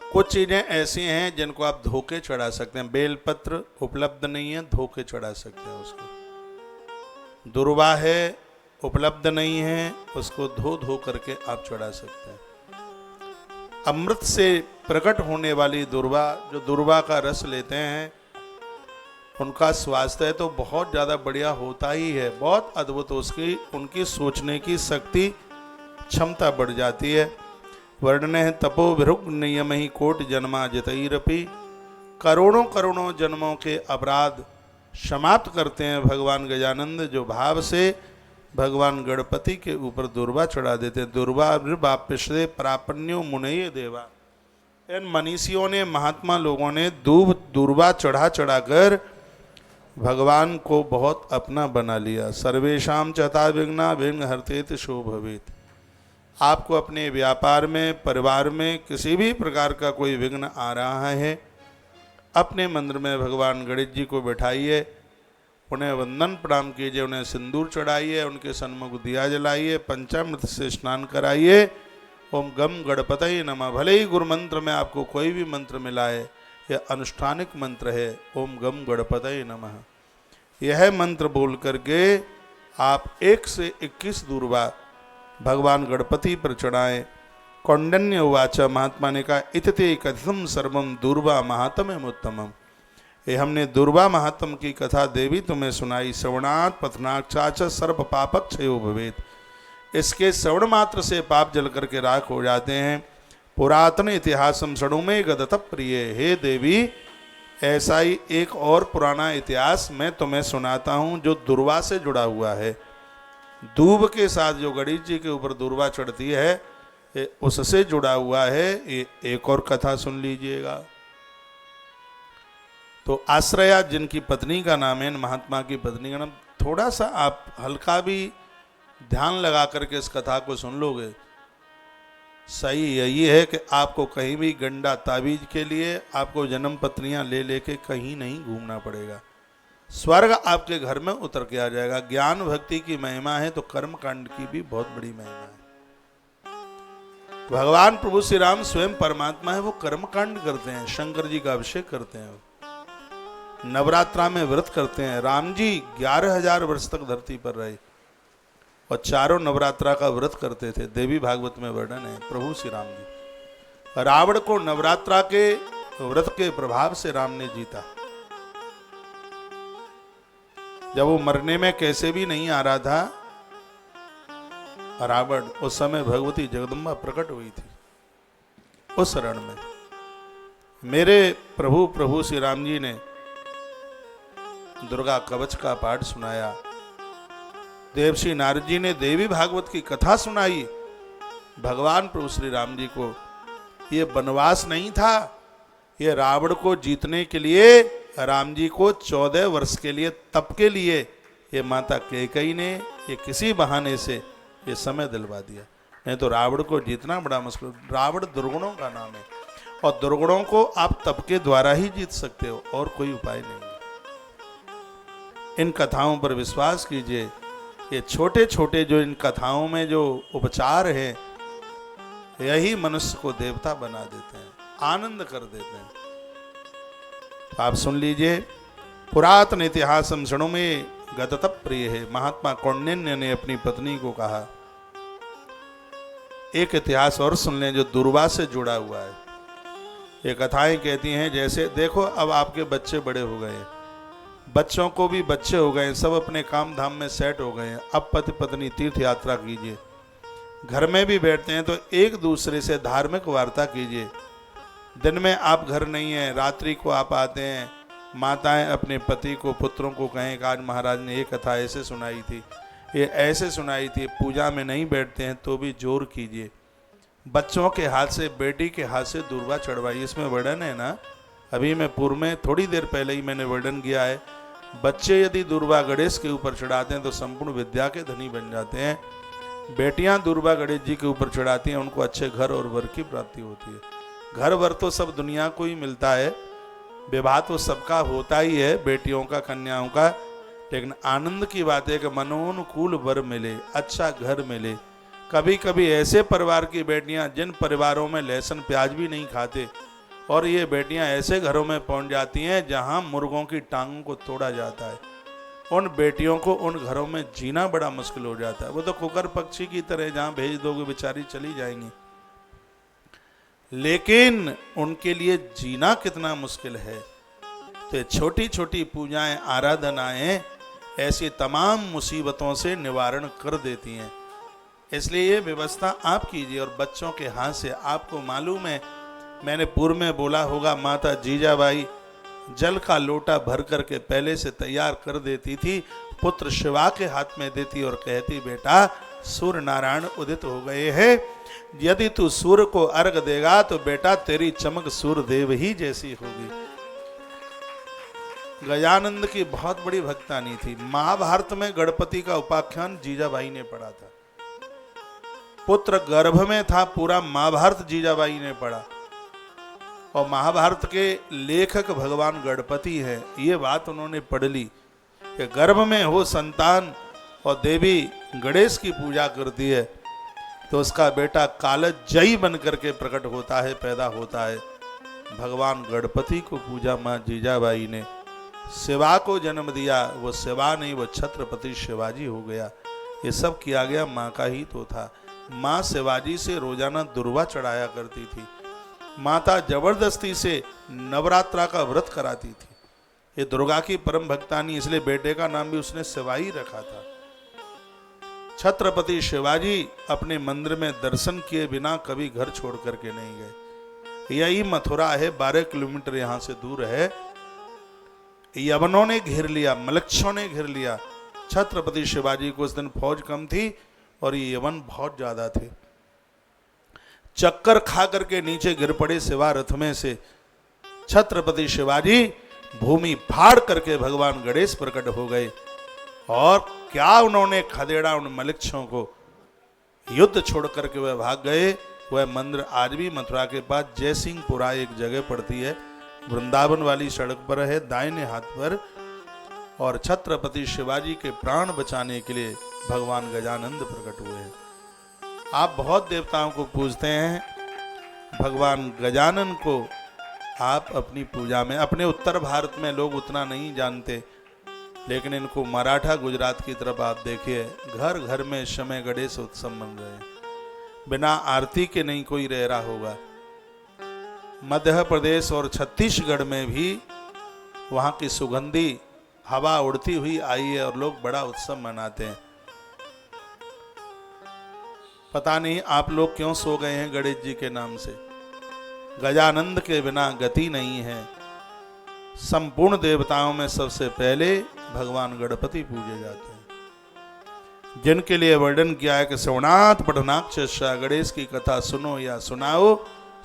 S1: कुछ चीजें ऐसी हैं जिनको आप धोके चढ़ा सकते हैं। बेलपत्र उपलब्ध नहीं है, धोके चढ़ा सकते हैं उसको। दूर्वा है, उपलब्ध नहीं है, उसको धो धो करके आप चढ़ा सकते हैं। अमृत से प्रकट होने वाली दूर्वा, जो दूर्वा का रस लेते हैं, उनका स्वास्थ्य तो बहुत ज़्यादा बढ़िया होता ही है। बहुत अद्भुत उसकी उनकी सोचने की शक्ति, क्षमता बढ़ जाती है। वर्णन है तपो विरुग नियम ही कोट जन्मा जितैरपि। करोड़ों करोड़ों जन्मों के अपराध समाप्त करते हैं भगवान गजानंद, जो भाव से भगवान गणपति के ऊपर दूर्वा चढ़ा देते हैं। दूर्वा पिछले प्रापण्यो मुनये देवा। इन मनीषियों ने, महात्मा लोगों ने दूर्वा चढ़ा चढ़ाकर भगवान को बहुत अपना बना लिया। सर्वेशाम चता विघ्ना विघ्न हरतेत शो भवेत। आपको अपने व्यापार में, परिवार में किसी भी प्रकार का कोई विघ्न आ रहा है, अपने मंदिर में भगवान गणेश जी को बैठाइए, उन्हें वंदन प्रणाम कीजिए, उन्हें सिंदूर चढ़ाइए, उनके सन्मुख दिया जलाइए, पंचामृत से स्नान कराइए। ओम गम गणपतये नमः। भले ही गुरु मंत्र में आपको कोई भी मंत्र मिला है, यह अनुष्ठानिक मंत्र है, ओम गम गणपतये नमः। यह मंत्र बोल करके आप 1 से 21 दूर्वा भगवान गणपति पर चढ़ाएं। कौंडिन्य उवाच, महात्मा ने कहा, इतते कथितम सर्वम दूर्वा महात्म्यम उत्तमम। ये हमने दूर्वा महात्म की कथा देवी तुम्हें सुनाई। श्रवणात् पठनाच्चाच सर्व पापक्षयो भवेत्। इसके श्रवण मात्र से पाप जल करके राख हो जाते हैं। पुरातन इतिहासम शणु में गदत प्रिय। हे देवी, ऐसा ही एक और पुराना इतिहास मैं तुम्हें सुनाता हूं जो दुर्वा से जुड़ा हुआ है। दूब के साथ जो गणेश जी के ऊपर दुर्वा चढ़ती है, उससे जुड़ा हुआ है। ये एक और कथा सुन लीजिएगा। तो आश्रया जिनकी पत्नी का नाम है, महात्मा की पत्नी का नाम, थोड़ा सा आप हल्का भी ध्यान लगा करके इस कथा को सुन लोगे, सही यही है कि आपको कहीं भी गंडा ताबीज के लिए आपको जन्म पत्नियां ले लेके कहीं नहीं घूमना पड़ेगा। स्वर्ग आपके घर में उतर के आ जाएगा। ज्ञान भक्ति की महिमा है तो कर्म कांड की भी बहुत बड़ी महिमा है। भगवान प्रभु श्री राम स्वयं परमात्मा है, वो कर्म कांड करते हैं, शंकर जी का अभिषेक करते हैं, नवरात्रा में व्रत करते हैं। राम जी 11,000 वर्ष तक धरती पर रहे और चारों नवरात्रा का व्रत करते थे। देवी भागवत में वर्णन है प्रभु श्री राम जी। रावण को नवरात्रा के व्रत के प्रभाव से राम ने जीता। जब वो मरने में कैसे भी नहीं आ रहा था रावण, उस समय भगवती जगदम्बा प्रकट हुई थी उस रण में। मेरे प्रभु श्री राम जी ने दुर्गा कवच का पाठ सुनाया। देवश्री नारद जी ने देवी भागवत की कथा सुनाई। भगवान प्रभु श्री राम जी को ये वनवास नहीं था, ये रावण को जीतने के लिए राम जी को 14 वर्ष के लिए तप के लिए ये माता कैकेयी ने ये किसी बहाने से ये समय दिलवा दिया। नहीं तो रावण को जीतना बड़ा मुश्किल। रावण दुर्गुणों का नाम है और दुर्गुणों को आप तप के द्वारा ही जीत सकते हो, और कोई उपाय नहीं। इन कथाओं पर विश्वास कीजिए। ये छोटे छोटे जो इन कथाओं में जो उपचार है, यही मनुष्य को देवता बना देते हैं, आनंद कर देते हैं। तो आप सुन लीजिए। पुरातन इतिहासम शणु में गदत प्रिय है। महात्मा कौंडिन्य ने अपनी पत्नी को कहा। एक इतिहास और सुन लें जो दुर्वा से जुड़ा हुआ है। ये कथाएं कहती हैं, जैसे देखो अब आपके बच्चे बड़े हो गए हैं, बच्चों को भी बच्चे हो गए, सब अपने काम धाम में सेट हो गए हैं। अब पति पत्नी तीर्थ यात्रा कीजिए, घर में भी बैठते हैं तो एक दूसरे से धार्मिक वार्ता कीजिए। दिन में आप घर नहीं हैं, रात्रि को आप आते हैं, माताएं अपने पति को पुत्रों को कहें कि आज महाराज ने ये कथा ऐसे सुनाई थी, ये ऐसे सुनाई थी। पूजा में नहीं बैठते हैं तो भी जोर कीजिए। बच्चों के हाथ से, बेटी के हाथ से दुर्वा चढ़वाइए। इसमें वर्णन है ना, अभी मैं पूर्व में थोड़ी देर पहले ही मैंने वर्णन किया है। बच्चे यदि दुर्वा गणेश के ऊपर चढ़ाते हैं तो संपूर्ण विद्या के धनी बन जाते हैं। बेटियां दुर्वा गणेश जी के ऊपर चढ़ाती हैं, उनको अच्छे घर और वर की प्राप्ति होती है। घर वर तो सब दुनिया को ही मिलता है, विवाह तो सबका होता ही है, बेटियों का, कन्याओं का, लेकिन आनंद की बात है कि मनोनुकूल वर मिले, अच्छा घर मिले। कभी कभी ऐसे परिवार की बेटियां जिन परिवारों में लहसुन प्याज भी नहीं खाते, और ये बेटियां ऐसे घरों में पहुंच जाती हैं जहां मुर्गों की टांगों को तोड़ा जाता है। उन बेटियों को उन घरों में जीना बड़ा मुश्किल हो जाता है। वो तो कुकर पक्षी की तरह जहां भेज दोगे बेचारी चली जाएंगी, लेकिन उनके लिए जीना कितना मुश्किल है। तो छोटी छोटी पूजाएं, आराधनाएं ऐसी तमाम मुसीबतों से निवारण कर देती हैं। इसलिए ये व्यवस्था आप कीजिए। और बच्चों के हाथ से, आपको मालूम है, मैंने पूर्व में बोला होगा, माता जीजाबाई जल का लोटा भर करके पहले से तैयार कर देती थी, पुत्र शिवा के हाथ में देती और कहती, बेटा सूर्य नारायण उदित हो गए हैं, यदि तू सूर्य को अर्घ देगा तो बेटा तेरी चमक सूर्य देव ही जैसी होगी। गजानंद की बहुत बड़ी भक्तानी थी। महाभारत में गणपति का उपाख्यान जीजाबाई ने पढ़ा था। पुत्र गर्भ में था, पूरा महाभारत जीजाबाई ने पढ़ा। और महाभारत के लेखक भगवान गणपति हैं, ये बात उन्होंने पढ़ ली कि गर्भ में हो संतान और देवी गणेश की पूजा करती है तो उसका बेटा कालजयी बन करके प्रकट होता है, पैदा होता है। भगवान गणपति को पूजा माँ जीजाबाई ने। शिवा को जन्म दिया, वो शिवा नहीं, वो छत्रपति शिवाजी हो गया। ये सब किया गया माँ का ही तो था। माँ शिवाजी से रोजाना दुर्वा चढ़ाया करती थी। माता जबरदस्ती से नवरात्रा का व्रत कराती थी। ये दुर्गा की परम भक्तानी, इसलिए बेटे का नाम भी उसने शिवाई रखा था। छत्रपति शिवाजी अपने मंदिर में दर्शन किए बिना कभी घर छोड़ करके नहीं गए। यही मथुरा है, 12 किलोमीटर यहां से दूर है। यवनों ने घेर लिया, मलक्षों ने घेर लिया। छत्रपति शिवाजी को उस दिन फौज कम थी और ये यवन बहुत ज्यादा थे। चक्कर खा करके नीचे गिर पड़े सिवा रथ में से। छत्रपति शिवाजी भूमि फाड़ करके भगवान गणेश प्रकट हो गए और क्या उन्होंने खदेड़ा उन मलिक्षों को। युद्ध छोड़ करके वह भाग गए। वह मंदिर आज भी मथुरा के पास जयसिंहपुरा एक जगह पड़ती है, वृंदावन वाली सड़क पर है, दाहिने हाथ पर। और छत्रपति शिवाजी के प्राण बचाने के लिए भगवान गजानंद प्रकट हुए हैं। आप बहुत देवताओं को पूजते हैं, भगवान गजानन को आप अपनी पूजा में, अपने उत्तर भारत में लोग उतना नहीं जानते, लेकिन इनको मराठा गुजरात की तरफ आप देखिए, घर घर में शमय गणेश उत्सव मन रहे हैं। बिना आरती के नहीं कोई रह रहा होगा। मध्य प्रदेश और छत्तीसगढ़ में भी वहाँ की सुगंधी हवा उड़ती हुई आई है और लोग बड़ा उत्सव मनाते हैं। पता नहीं आप लोग क्यों सो गए हैं गणेश जी के नाम से। गजानंद के बिना गति नहीं है। संपूर्ण देवताओं में सबसे पहले भगवान गणपति पूजे जाते हैं, जिनके लिए वर्णन किया है कि श्रवणात् पठनाक्ष गणेश की कथा सुनो या सुनाओ,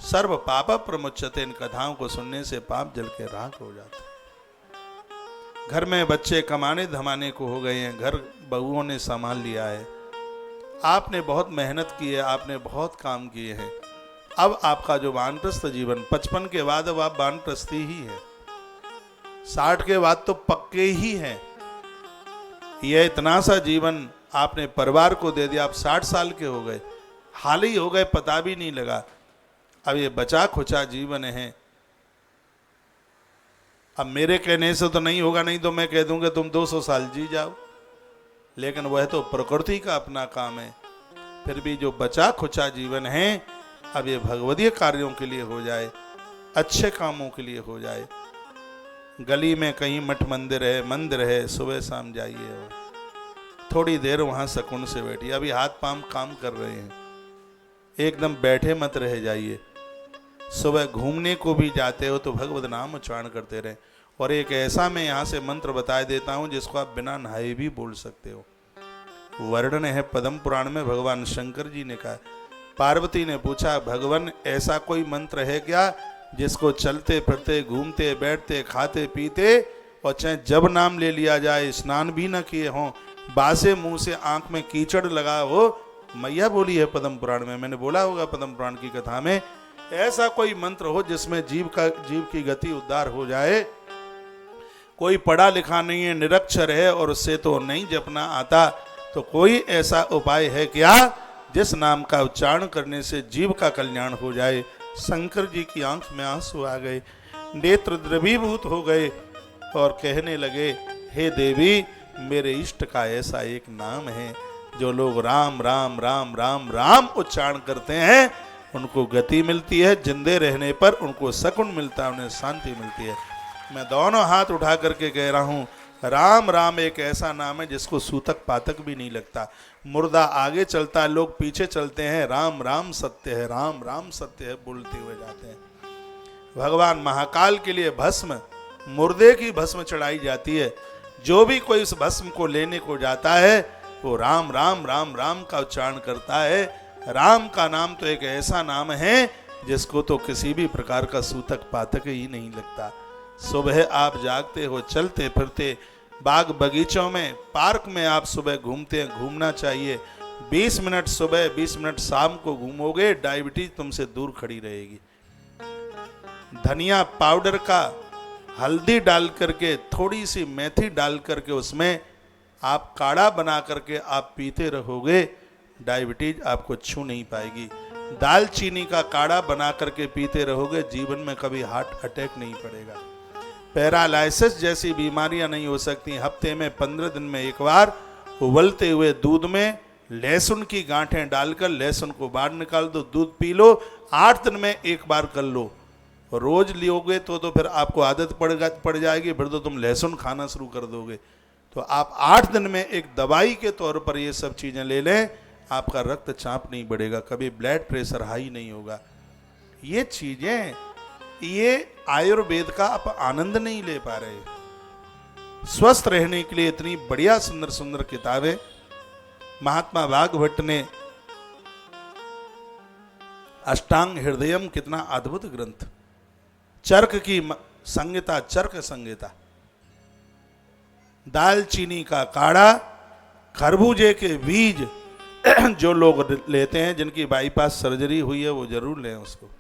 S1: सर्व पाप प्रमुच्यते। इन कथाओं को सुनने से पाप जल के राख हो जाते हैं। घर में बच्चे कमाने धमाने को हो गए हैं, घर बहुओं ने संभाल लिया है। आपने बहुत मेहनत की है, आपने बहुत काम किए हैं। अब आपका जो वानप्रस्थ जीवन, 55 के बाद अब आप वानप्रस्थी ही है, 60 के बाद तो पक्के ही हैं। यह इतना सा जीवन आपने परिवार को दे दिया। आप 60 साल के हो गए, हाल ही हो गए, पता भी नहीं लगा। अब ये बचा खुचा जीवन है। अब मेरे कहने से तो नहीं होगा, नहीं तो मैं कह दूंगा तुम 200 साल जी जाओ, लेकिन वह तो प्रकृति का अपना काम है। फिर भी जो बचा खुचा जीवन है, अब ये भगवदीय कार्यों के लिए हो जाए, अच्छे कामों के लिए हो जाए। गली में कहीं मठ मंदिर है, सुबह शाम जाइए, थोड़ी देर वहाँ सुकून से बैठिए। अभी हाथ पांव काम कर रहे हैं, एकदम बैठे मत रह जाइए। सुबह घूमने को भी जाते हो तो भगवत नाम उच्चारण करते रहे। और एक ऐसा मैं यहाँ से मंत्र बता देता हूँ जिसको आप बिना नहाए भी बोल सकते हो। वर्णन है पद्म पुराण में, भगवान शंकर जी ने कहा, पार्वती ने पूछा, भगवान ऐसा कोई मंत्र है क्या जिसको चलते फिरते घूमते बैठते खाते पीते और चाहे जब नाम ले लिया जाए, स्नान भी न किए हों, बासे मुंह से आंख में कीचड़ लगा हो। मैया बोली है पद्म पुराण में, मैंने बोला होगा पद्म पुराण की कथा में, ऐसा कोई मंत्र हो जिसमें जीव की गति उद्धार हो जाए। कोई पढ़ा लिखा नहीं है, निरक्षर है और उससे तो नहीं जपना आता, तो कोई ऐसा उपाय है क्या जिस नाम का उच्चारण करने से जीव का कल्याण हो जाए। शंकर जी की आंख में आंसू आ गए, नेत्र द्रवीभूत हो गए और कहने लगे, हे देवी, मेरे इष्ट का ऐसा एक नाम है जो लोग राम राम राम राम राम उच्चारण करते हैं उनको गति मिलती है, जिंदे रहने पर उनको सकून मिलता है, उन्हें शांति मिलती है। मैं दोनों हाथ उठा करके कह रहा हूँ, राम राम एक ऐसा नाम है जिसको सूतक पातक भी नहीं लगता। मुर्दा आगे चलता है, लोग पीछे चलते हैं, राम राम सत्य है, राम राम सत्य है बोलते हुए जाते हैं। भगवान महाकाल के लिए भस्म, मुर्दे की भस्म चढ़ाई जाती है। जो भी कोई उस भस्म को लेने को जाता है वो राम राम राम राम का उच्चारण करता है। राम का नाम तो एक ऐसा नाम है जिसको तो किसी भी प्रकार का सूतक पातक ही नहीं लगता। सुबह आप जागते हो, चलते फिरते, बाग बगीचों में, पार्क में आप सुबह घूमते हैं, घूमना चाहिए। 20 मिनट सुबह 20 मिनट शाम को घूमोगे, डायबिटीज तुमसे दूर खड़ी रहेगी। धनिया पाउडर का हल्दी डाल करके, थोड़ी सी मेथी डाल करके उसमें आप काढ़ा बना करके आप पीते रहोगे, डायबिटीज आपको छू नहीं पाएगी। दालचीनी का काढ़ा बना करके पीते रहोगे, जीवन में कभी हार्ट अटैक नहीं पड़ेगा। पैरालाइसिस जैसी बीमारियां नहीं हो सकती। हफ्ते में 15 दिन में एक बार उबलते हुए दूध में लहसुन की गांठें डालकर लहसुन को बाहर निकाल दो, दूध पी लो। 8 दिन में एक बार कर लो। रोज लियोगे तो फिर आपको आदत पड़ जाएगी, फिर तो तुम लहसुन खाना शुरू कर दोगे। तो आप 8 दिन में एक दवाई के तौर पर ये सब चीजें ले लें, आपका रक्तचाप नहीं बढ़ेगा, कभी ब्लड प्रेशर हाई नहीं होगा। ये चीजें, ये आयुर्वेद का आप आनंद नहीं ले पा रहे। स्वस्थ रहने के लिए इतनी बढ़िया सुंदर सुंदर किताबें महात्मा वाग्भट ने, अष्टांग हृदयम कितना अद्भुत ग्रंथ, चरक की संहिता, चरक संहिता, दालचीनी का काढ़ा, खरबूजे के बीज जो लोग लेते हैं, जिनकी बाईपास सर्जरी हुई है, वो जरूर लें उसको।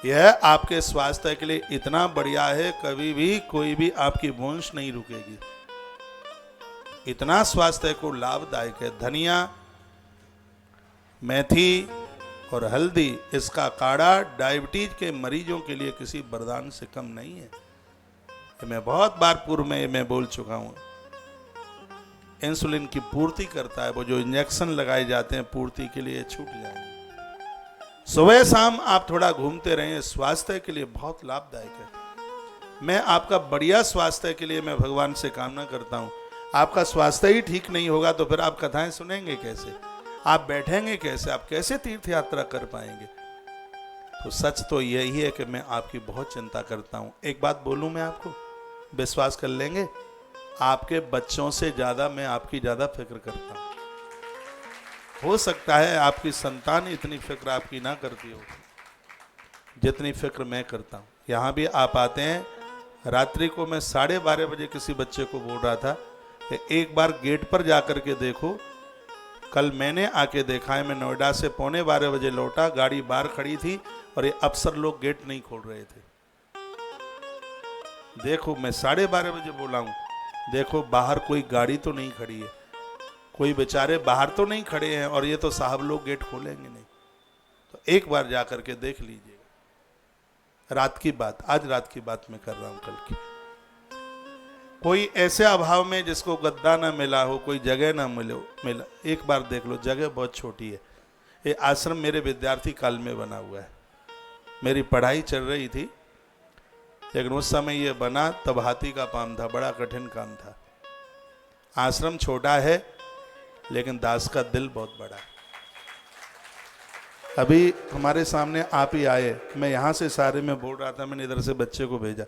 S1: यह आपके स्वास्थ्य के लिए इतना बढ़िया है, कभी भी कोई भी आपकी वंश नहीं रुकेगी, इतना स्वास्थ्य को लाभदायक है। धनिया, मेथी और हल्दी, इसका काढ़ा डायबिटीज के मरीजों के लिए किसी वरदान से कम नहीं है। मैं बहुत बार पूर्व में मैं बोल चुका हूं, इंसुलिन की पूर्ति करता है, वो जो इंजेक्शन लगाए जाते हैं पूर्ति के लिए छूट जाएंगे। सुबह शाम आप थोड़ा घूमते रहें, स्वास्थ्य के लिए बहुत लाभदायक है। मैं आपका बढ़िया स्वास्थ्य के लिए मैं भगवान से कामना करता हूं। आपका स्वास्थ्य ही ठीक नहीं होगा तो फिर आप कथाएं सुनेंगे कैसे, आप बैठेंगे कैसे, आप कैसे तीर्थ यात्रा कर पाएंगे। तो सच तो यही है कि मैं आपकी बहुत चिंता करता हूं। एक बात बोलूं मैं आपको, विश्वास कर लेंगे, आपके बच्चों से ज्यादा मैं आपकी ज्यादा फिक्र करता हूं। हो सकता है आपकी संतान इतनी फिक्र आपकी ना करती हो जितनी फिक्र मैं करता हूं। यहां भी आप आते हैं, रात्रि को मैं 12:30 बजे किसी बच्चे को बोल रहा था कि एक बार गेट पर जाकर के देखो। कल मैंने आके देखा है, मैं नोएडा से 11:15 बजे लौटा, गाड़ी बाहर खड़ी थी और ये अफसर लोग गेट नहीं खोल रहे थे। देखो, मैं 12:30 बजे बोला हूं, देखो बाहर कोई गाड़ी तो नहीं खड़ी है, कोई बेचारे बाहर तो नहीं खड़े हैं, और ये तो साहब लोग गेट खोलेंगे नहीं। तो एक बार जाकर के देख लीजिएगा। रात की बात, आज रात की बात मैं कर रहा हूं, कल की। कोई ऐसे अभाव में जिसको गद्दा ना मिला हो, कोई जगह ना मिला, एक बार देख लो, जगह बहुत छोटी है। ये आश्रम मेरे विद्यार्थी काल में बना हुआ है, मेरी पढ़ाई चल रही थी, लेकिन उस समय ये बना तब हाथी का पाम था, बड़ा कठिन काम था। आश्रम छोटा है लेकिन दास का दिल बहुत बड़ा है। अभी हमारे सामने आप ही आए, मैं यहाँ से सारे में बोल रहा था, मैंने इधर से बच्चे को भेजा,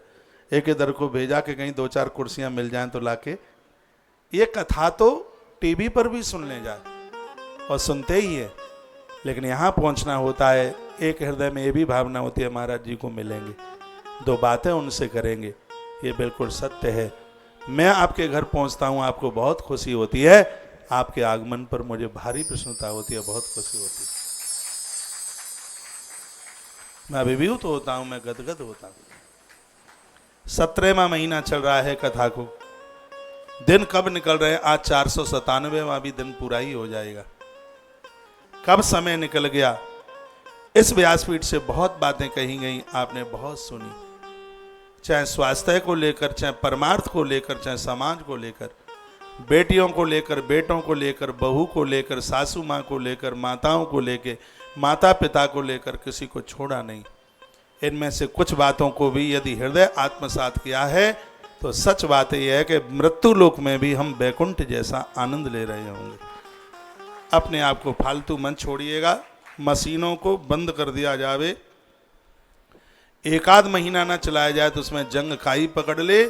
S1: एक इधर को भेजा कि कहीं 2-4 कुर्सियां मिल जाएं तो लाके। ये कथा तो टीवी पर भी सुन ले जाए, और सुनते ही है, लेकिन यहाँ पहुँचना होता है। एक हृदय में ये भी भावना होती है महाराज जी को मिलेंगे, 2 बातें उनसे करेंगे। ये बिल्कुल सत्य है। मैं आपके घर पहुँचता हूँ, आपको बहुत खुशी होती है, आपके आगमन पर मुझे भारी प्रसन्नता होती है, बहुत खुशी होती है। मैं अभिभूत होता हूं, मैं गदगद होता हूं। 17वां महीना चल रहा है कथा को, दिन कब निकल रहे हैं, आज 497वां भी दिन पूरा ही हो जाएगा। कब समय निकल गया। इस व्यासपीठ से बहुत बातें कही गई, आपने बहुत सुनी, चाहे स्वास्थ्य को लेकर, चाहे परमार्थ को लेकर, चाहे समाज को लेकर, बेटियों को लेकर, बेटों को लेकर, बहू को लेकर, सासू माँ को लेकर, माताओं को लेकर, माता पिता को लेकर, किसी को छोड़ा नहीं। इनमें से कुछ बातों को भी यदि हृदय आत्मसात किया है तो सच बात यह है कि मृत्यु लोक में भी हम वैकुंठ जैसा आनंद ले रहे होंगे। अपने आप को फालतू मन छोड़िएगा, मशीनों को बंद कर दिया जावे, 1 आध महीना ना चलाया जाए तो उसमें जंग काई पकड़ ले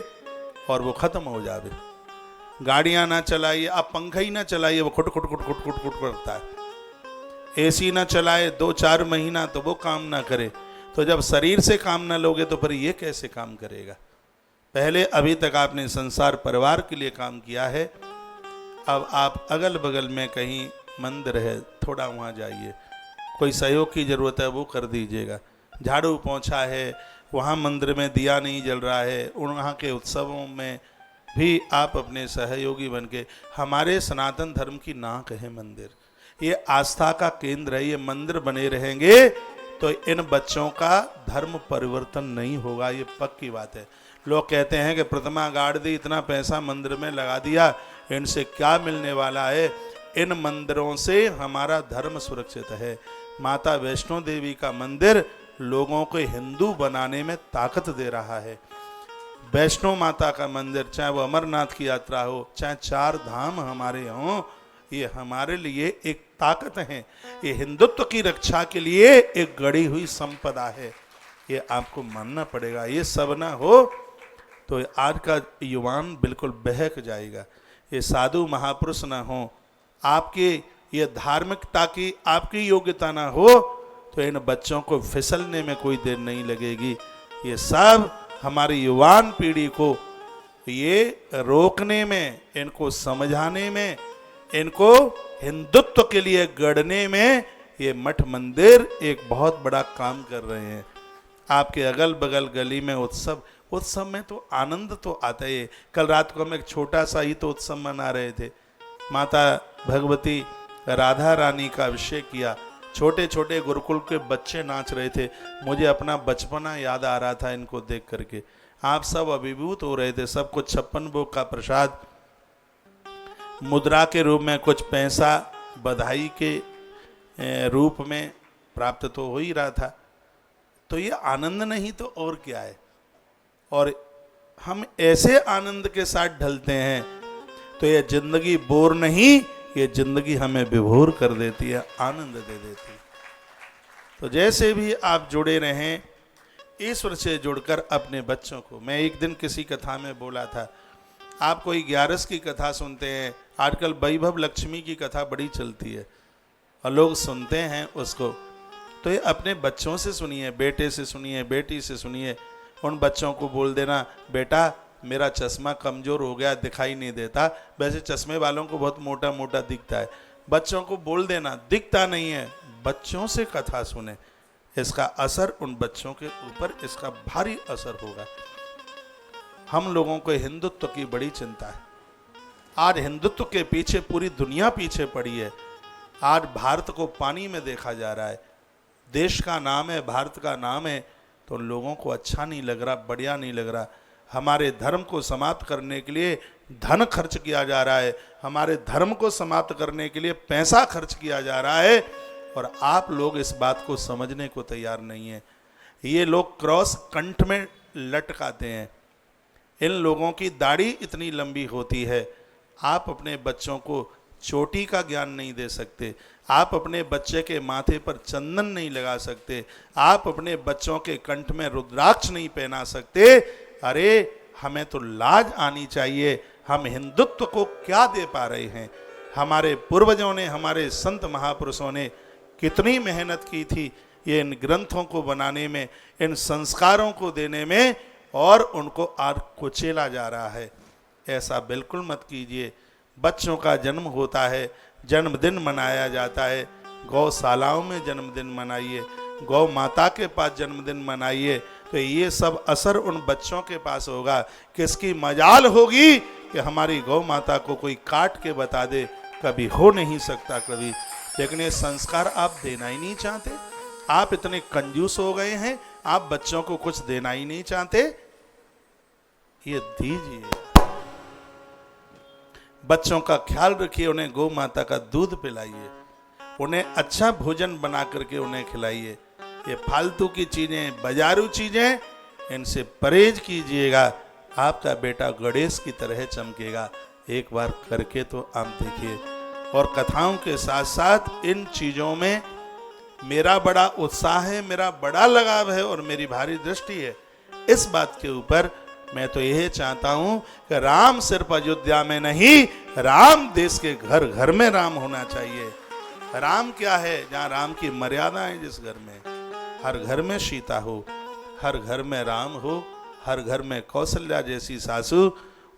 S1: और वो खत्म हो जावे। गाड़ियां ना चलाइए, आप पंखा ही ना चलाइए, वो खुट खुट खुट खुट खुट खुट करता है। एसी ना चलाए 2-4 महीना तो वो काम ना करे। तो जब शरीर से काम ना लोगे तो फिर ये कैसे काम करेगा। पहले अभी तक आपने संसार परिवार के लिए काम किया है, अब आप अगल बगल में कहीं मंदिर है, थोड़ा वहाँ जाइए, कोई सहयोग की ज़रूरत है वो कर दीजिएगा। झाड़ू पोंछा है, वहाँ मंदिर में दिया नहीं जल रहा है, वहाँ के उत्सवों में भी आप अपने सहयोगी बनके, हमारे सनातन धर्म की नाक है मंदिर, ये आस्था का केंद्र है, ये मंदिर बने रहेंगे तो इन बच्चों का धर्म परिवर्तन नहीं होगा, ये पक्की बात है। लोग कहते हैं कि प्रतिमा गाड़ दी, इतना पैसा मंदिर में लगा दिया, इनसे क्या मिलने वाला है। इन मंदिरों से हमारा धर्म सुरक्षित है। माता वैष्णो देवी का मंदिर लोगों को हिंदू बनाने में ताकत दे रहा है। वैष्णो माता का मंदिर, चाहे वो अमरनाथ की यात्रा हो, चाहे 4 धाम हमारे हों, ये हमारे लिए एक ताकत है। ये हिंदुत्व की रक्षा के लिए एक गढ़ी हुई संपदा है। ये आपको मानना पड़ेगा। ये सब ना हो तो आज का युवान बिल्कुल बहक जाएगा। ये साधु महापुरुष ना हो, आपके ये धार्मिकता की आपकी योग्यता ना हो, तो इन बच्चों को फिसलने में कोई देर नहीं लगेगी। ये सब हमारी युवान पीढ़ी को ये रोकने में, इनको समझाने में, इनको हिंदुत्व के लिए गढ़ने में ये मठ मंदिर एक बहुत बड़ा काम कर रहे हैं। आपके अगल बगल गली में उत्सव में तो आनंद तो आता ही है। कल रात को हम एक छोटा सा ही तो उत्सव मना रहे थे। माता भगवती राधा रानी का अभिषेक किया, छोटे छोटे गुरुकुल के बच्चे नाच रहे थे। मुझे अपना बचपना याद आ रहा था इनको देख करके। आप सब अभिभूत हो रहे थे। सबको 56 भोग का प्रसाद मुद्रा के रूप में, कुछ पैसा बधाई के रूप में प्राप्त तो हो ही रहा था। तो ये आनंद नहीं तो और क्या है। और हम ऐसे आनंद के साथ ढलते हैं तो ये जिंदगी बोर नहीं, ये जिंदगी हमें विभोर कर देती है, आनंद दे देती है। तो जैसे भी आप जुड़े रहें ईश्वर से जुड़कर अपने बच्चों को। मैं एक दिन किसी कथा में बोला था, आप कोई 11 की कथा सुनते हैं, आजकल वैभव लक्ष्मी की कथा बड़ी चलती है और लोग सुनते हैं उसको, तो ये अपने बच्चों से सुनिए, बेटे से सुनिए, बेटी से सुनिए। उन बच्चों को बोल देना, बेटा मेरा चश्मा कमज़ोर हो गया, दिखाई नहीं देता। वैसे चश्मे वालों को बहुत मोटा मोटा दिखता है। बच्चों को बोल देना दिखता नहीं है, बच्चों से कथा सुने। इसका असर उन बच्चों के ऊपर, इसका भारी असर होगा। हम लोगों को हिंदुत्व की बड़ी चिंता है। आज हिंदुत्व के पीछे पूरी दुनिया पीछे पड़ी है। आज भारत को पानी में देखा जा रहा है। देश का नाम है, भारत का नाम है, तो लोगों को अच्छा नहीं लग रहा, बढ़िया नहीं लग रहा। हमारे धर्म को समाप्त करने के लिए धन खर्च किया जा रहा है, हमारे धर्म को समाप्त करने के लिए पैसा खर्च किया जा रहा है, और आप लोग इस बात को समझने को तैयार नहीं है। ये लोग क्रॉस कंठ में लटकाते हैं। इन लोगों की दाढ़ी इतनी लंबी होती है। आप अपने बच्चों को चोटी का ज्ञान नहीं दे सकते, आप अपने बच्चे के माथे पर चंदन नहीं लगा सकते, आप अपने बच्चों के कंठ में रुद्राक्ष नहीं पहना सकते। अरे हमें तो लाज आनी चाहिए। हम हिंदुत्व को क्या दे पा रहे हैं। हमारे पूर्वजों ने, हमारे संत महापुरुषों ने कितनी मेहनत की थी ये इन ग्रंथों को बनाने में, इन संस्कारों को देने में, और उनको आज कुचेला जा रहा है। ऐसा बिल्कुल मत कीजिए। बच्चों का जन्म होता है, जन्मदिन मनाया जाता है, गौशालाओं में जन्मदिन मनाइए, गौ माता के पास जन्मदिन मनाइए। तो ये सब असर उन बच्चों के पास होगा। किसकी मजाल होगी कि हमारी गौ माता को कोई काट के बता दे, कभी हो नहीं सकता कभी। लेकिन ये संस्कार आप देना ही नहीं चाहते। आप इतने कंजूस हो गए हैं, आप बच्चों को कुछ देना ही नहीं चाहते। ये दीजिए, बच्चों का ख्याल रखिए, उन्हें गौ माता का दूध पिलाइए, उन्हें अच्छा भोजन बना करके उन्हें खिलाइए। ये फालतू की चीजें, बाजारू चीजें, इनसे परहेज कीजिएगा। आपका बेटा गणेश की तरह चमकेगा। एक बार करके तो आप देखिए। और कथाओं के साथ साथ इन चीजों में मेरा बड़ा उत्साह है, मेरा बड़ा लगाव है और मेरी भारी दृष्टि है। इस बात के ऊपर मैं तो यह चाहता हूं कि राम सिर्फ अयोध्या में नहीं, राम देश के घर घर में राम होना चाहिए। राम क्या है? जहां राम की मर्यादा है, जिस घर में, हर घर में सीता हो, हर घर में राम हो, हर घर में कौशल्या जैसी सासू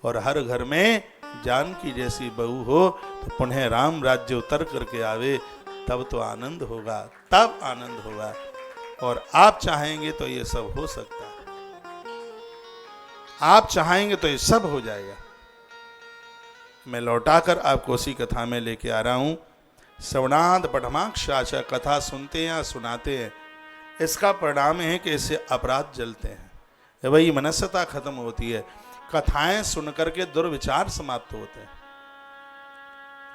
S1: और हर घर में जानकी जैसी बहू हो, तो पुनः राम राज्य उतर करके आवे, तब तो आनंद होगा, तब आनंद होगा। और आप चाहेंगे तो ये सब हो सकता है। आप चाहेंगे तो ये सब हो जाएगा। मैं लौटाकर आपको उसी कथा में लेके आ रहा हूं। श्रवणाद पठमाक्षाच, कथा सुनते हैं या सुनाते हैं, इसका परिणाम है कि इससे अपराध जलते हैं, वही मनस्यता खत्म होती है। कथाएं सुनकर के दुर्विचार समाप्त होते हैं।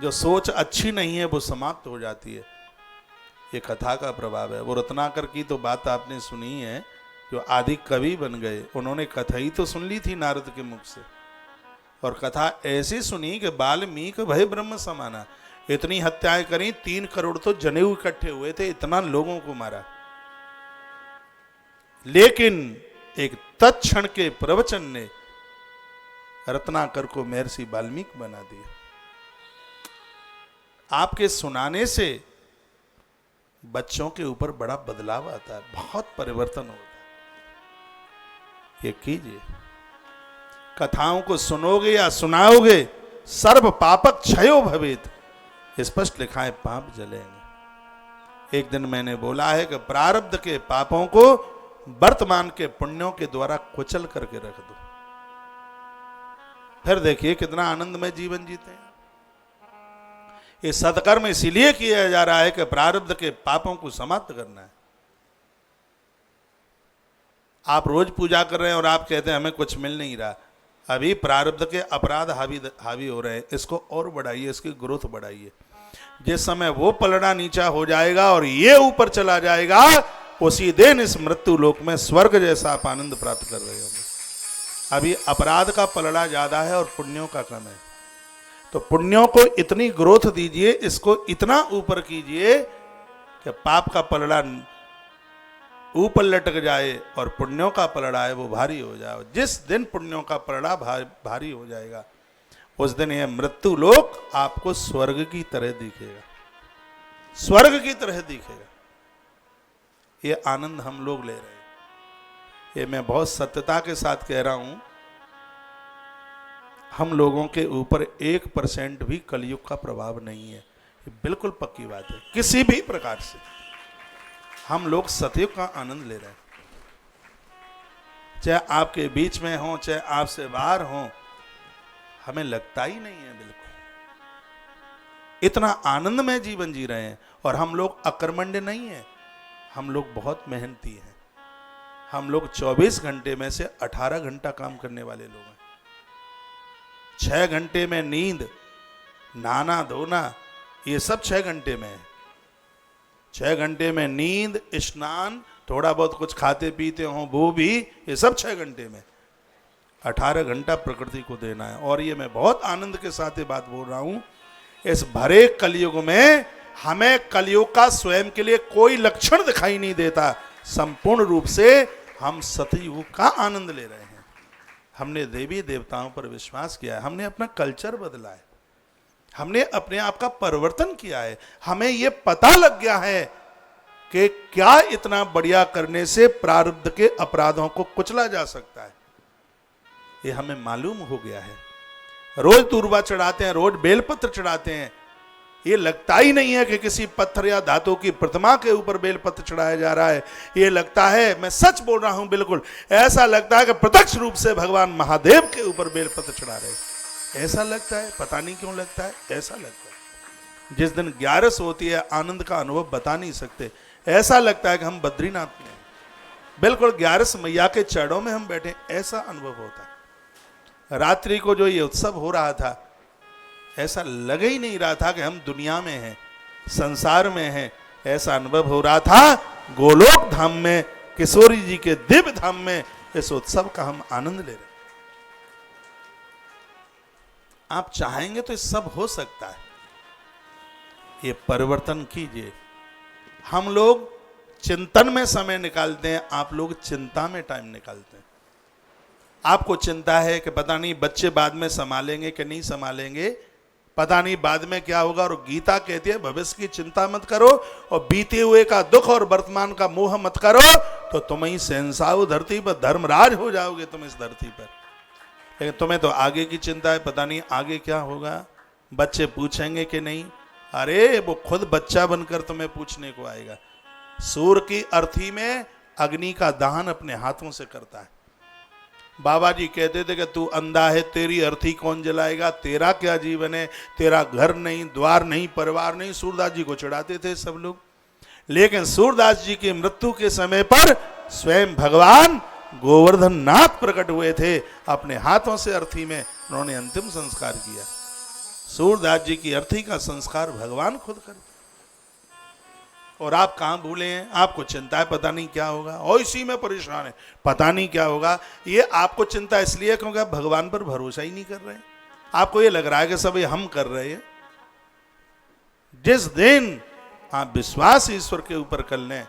S1: जो सोच अच्छी नहीं है वो समाप्त हो जाती है। ये कथा का प्रभाव है। वो रत्नाकर की तो बात आपने सुनी है, जो आदि कवि बन गए, उन्होंने कथा ही तो सुन ली थी नारद के मुख से, और कथा ऐसी सुनी कि वाल्मीकि भय ब्रह्म समाना। इतनी हत्याएं करी, 3 करोड़ तो जनेऊ इकट्ठे हुए थे, इतना लोगों को मारा, लेकिन एक तत्क्षण के प्रवचन ने रत्नाकर को महर्षि वाल्मीकि बना दिया। आपके सुनाने से बच्चों के ऊपर बड़ा बदलाव आता है, बहुत परिवर्तन होता है। ये कीजिए, कथाओं को सुनोगे या सुनाओगे, सर्व पापक क्षयो भवेत, स्पष्ट लिखा है, पाप जलेंगे। एक दिन मैंने बोला है कि प्रारब्ध के पापों को वर्तमान के पुण्यों के द्वारा कुचल करके रख दो, फिर देखिए कितना आनंदमय जीवन जीते हैं। ये सत्कर्म इसीलिए किया जा रहा है कि प्रारब्ध के पापों को समाप्त करना है। आप रोज पूजा कर रहे हैं और आप कहते हैं हमें कुछ मिल नहीं रहा, अभी प्रारब्ध के अपराध हावी हो रहे हैं, इसको और बढ़ाइए, इसकी ग्रोथ बढ़ाइए। जिस समय वो पलड़ा नीचा हो जाएगा और ये ऊपर चला जाएगा, उसी दिन इस मृत्यु लोक में स्वर्ग जैसा आप आनंद प्राप्त कर रहे होंगे। अभी अपराध का पलड़ा ज्यादा है और पुण्यों का कम है, तो पुण्यों को इतनी ग्रोथ दीजिए, इसको इतना ऊपर कीजिए कि पाप का पलड़ा ऊपर लटक जाए और पुण्यों का पलड़ा है वो भारी हो जाए। जिस दिन पुण्यों का पलड़ा भारी हो जाएगा, उस दिन यह मृत्यु लोक आपको स्वर्ग की तरह दिखेगा, स्वर्ग की तरह दिखेगा। ये आनंद हम लोग ले रहे हैं, ये मैं बहुत सत्यता के साथ कह रहा हूं। हम लोगों के ऊपर 1% भी कलयुग का प्रभाव नहीं है, ये बिल्कुल पक्की बात है। किसी भी प्रकार से हम लोग सतयुग का आनंद ले रहे हैं, चाहे आपके बीच में हो चाहे आपसे बाहर हो, हमें लगता ही नहीं है बिल्कुल। इतना आनंदमय जीवन जी रहे हैं, और हम लोग अकर्मण्य नहीं है, हम लोग बहुत मेहनती हैं। हम लोग 24 घंटे में से 18 घंटा काम करने वाले लोग हैं। 6 घंटे में नींद, नहाना धोना, ये सब 6 घंटे में है। 6 घंटे में नींद, स्नान, थोड़ा बहुत कुछ खाते पीते हो वो भी, ये सब 6 घंटे में। 18 घंटा प्रकृति को देना है। और ये मैं बहुत आनंद के साथ ये बात बोल रहा हूं, इस भरे कलयुग में हमें कलयुग का स्वयं के लिए कोई लक्षण दिखाई नहीं देता। संपूर्ण रूप से हम सतयुग का आनंद ले रहे हैं। हमने देवी देवताओं पर विश्वास किया है, हमने अपना कल्चर बदला है, हमने अपने आप का परिवर्तन किया है। हमें यह पता लग गया है कि क्या इतना बढ़िया करने से प्रारब्ध के अपराधों को कुचला जा सकता है, ये हमें मालूम हो गया है। रोज दूर्वा चढ़ाते हैं, रोज बेलपत्र चढ़ाते हैं, ये लगता ही नहीं है कि किसी पत्थर या धातु की प्रतिमा के ऊपर बेलपत्र चढ़ाया जा रहा है। ये लगता है, मैं सच बोल रहा हूं, बिल्कुल ऐसा लगता है कि प्रत्यक्ष रूप से भगवान महादेव के ऊपर बेलपत्र चढ़ा रहे हैं। ऐसा लगता है, पता नहीं क्यों लगता है, ऐसा लगता है। जिस दिन 11 होती है, आनंद का अनुभव बता नहीं सकते। ऐसा लगता है कि हम बद्रीनाथ में हैं, बिल्कुल 11 मैया के चरणों में हम बैठे, ऐसा अनुभव होता है। रात्रि को जो ये उत्सव हो रहा था, ऐसा लग ही नहीं रहा था कि हम दुनिया में हैं, संसार में हैं। ऐसा अनुभव हो रहा था गोलोक धाम में, किशोरी जी के दिव्य धाम में इस उत्सव का हम आनंद ले रहे हैं। आप चाहेंगे तो ये सब हो सकता है। ये परिवर्तन कीजिए। हम लोग चिंतन में समय निकालते हैं, आप लोग चिंता में टाइम निकालते हैं। आपको चिंता है कि पता नहीं बच्चे बाद में संभालेंगे कि नहीं संभालेंगे, पता नहीं बाद में क्या होगा। और गीता कहती है भविष्य की चिंता मत करो और बीते हुए का दुख और वर्तमान का मोह मत करो, तो तुम ही शहंशाह धरती पर, धर्मराज हो जाओगे तुम इस धरती पर। लेकिन तुम्हें तो आगे की चिंता है, पता नहीं आगे क्या होगा, बच्चे पूछेंगे कि नहीं। अरे वो खुद बच्चा बनकर तुम्हें पूछने को आएगा। सूर्य की अर्थी में अग्नि का दहन अपने हाथों से करता है। बाबा जी कहते थे कि तू अंधा है, तेरी अर्थी कौन जलाएगा, तेरा क्या जीवन है, तेरा घर नहीं, द्वार नहीं, परिवार नहीं। सूरदास जी को चढ़ाते थे सब लोग। लेकिन सूरदास जी की मृत्यु के समय पर स्वयं भगवान गोवर्धन नाथ प्रकट हुए थे, अपने हाथों से अर्थी में उन्होंने अंतिम संस्कार किया। सूरदास जी की अर्थी का संस्कार भगवान खुद कर, और आप कहाँ भूले हैं, आपको चिंता है पता नहीं क्या होगा, और इसी में परेशान है पता नहीं क्या होगा। ये आपको चिंता इसलिए क्योंकि आप भगवान पर भरोसा ही नहीं कर रहे हैं। आपको ये लग रहा है कि सब ये हम कर रहे हैं। जिस दिन आप विश्वास ईश्वर के ऊपर कर लें,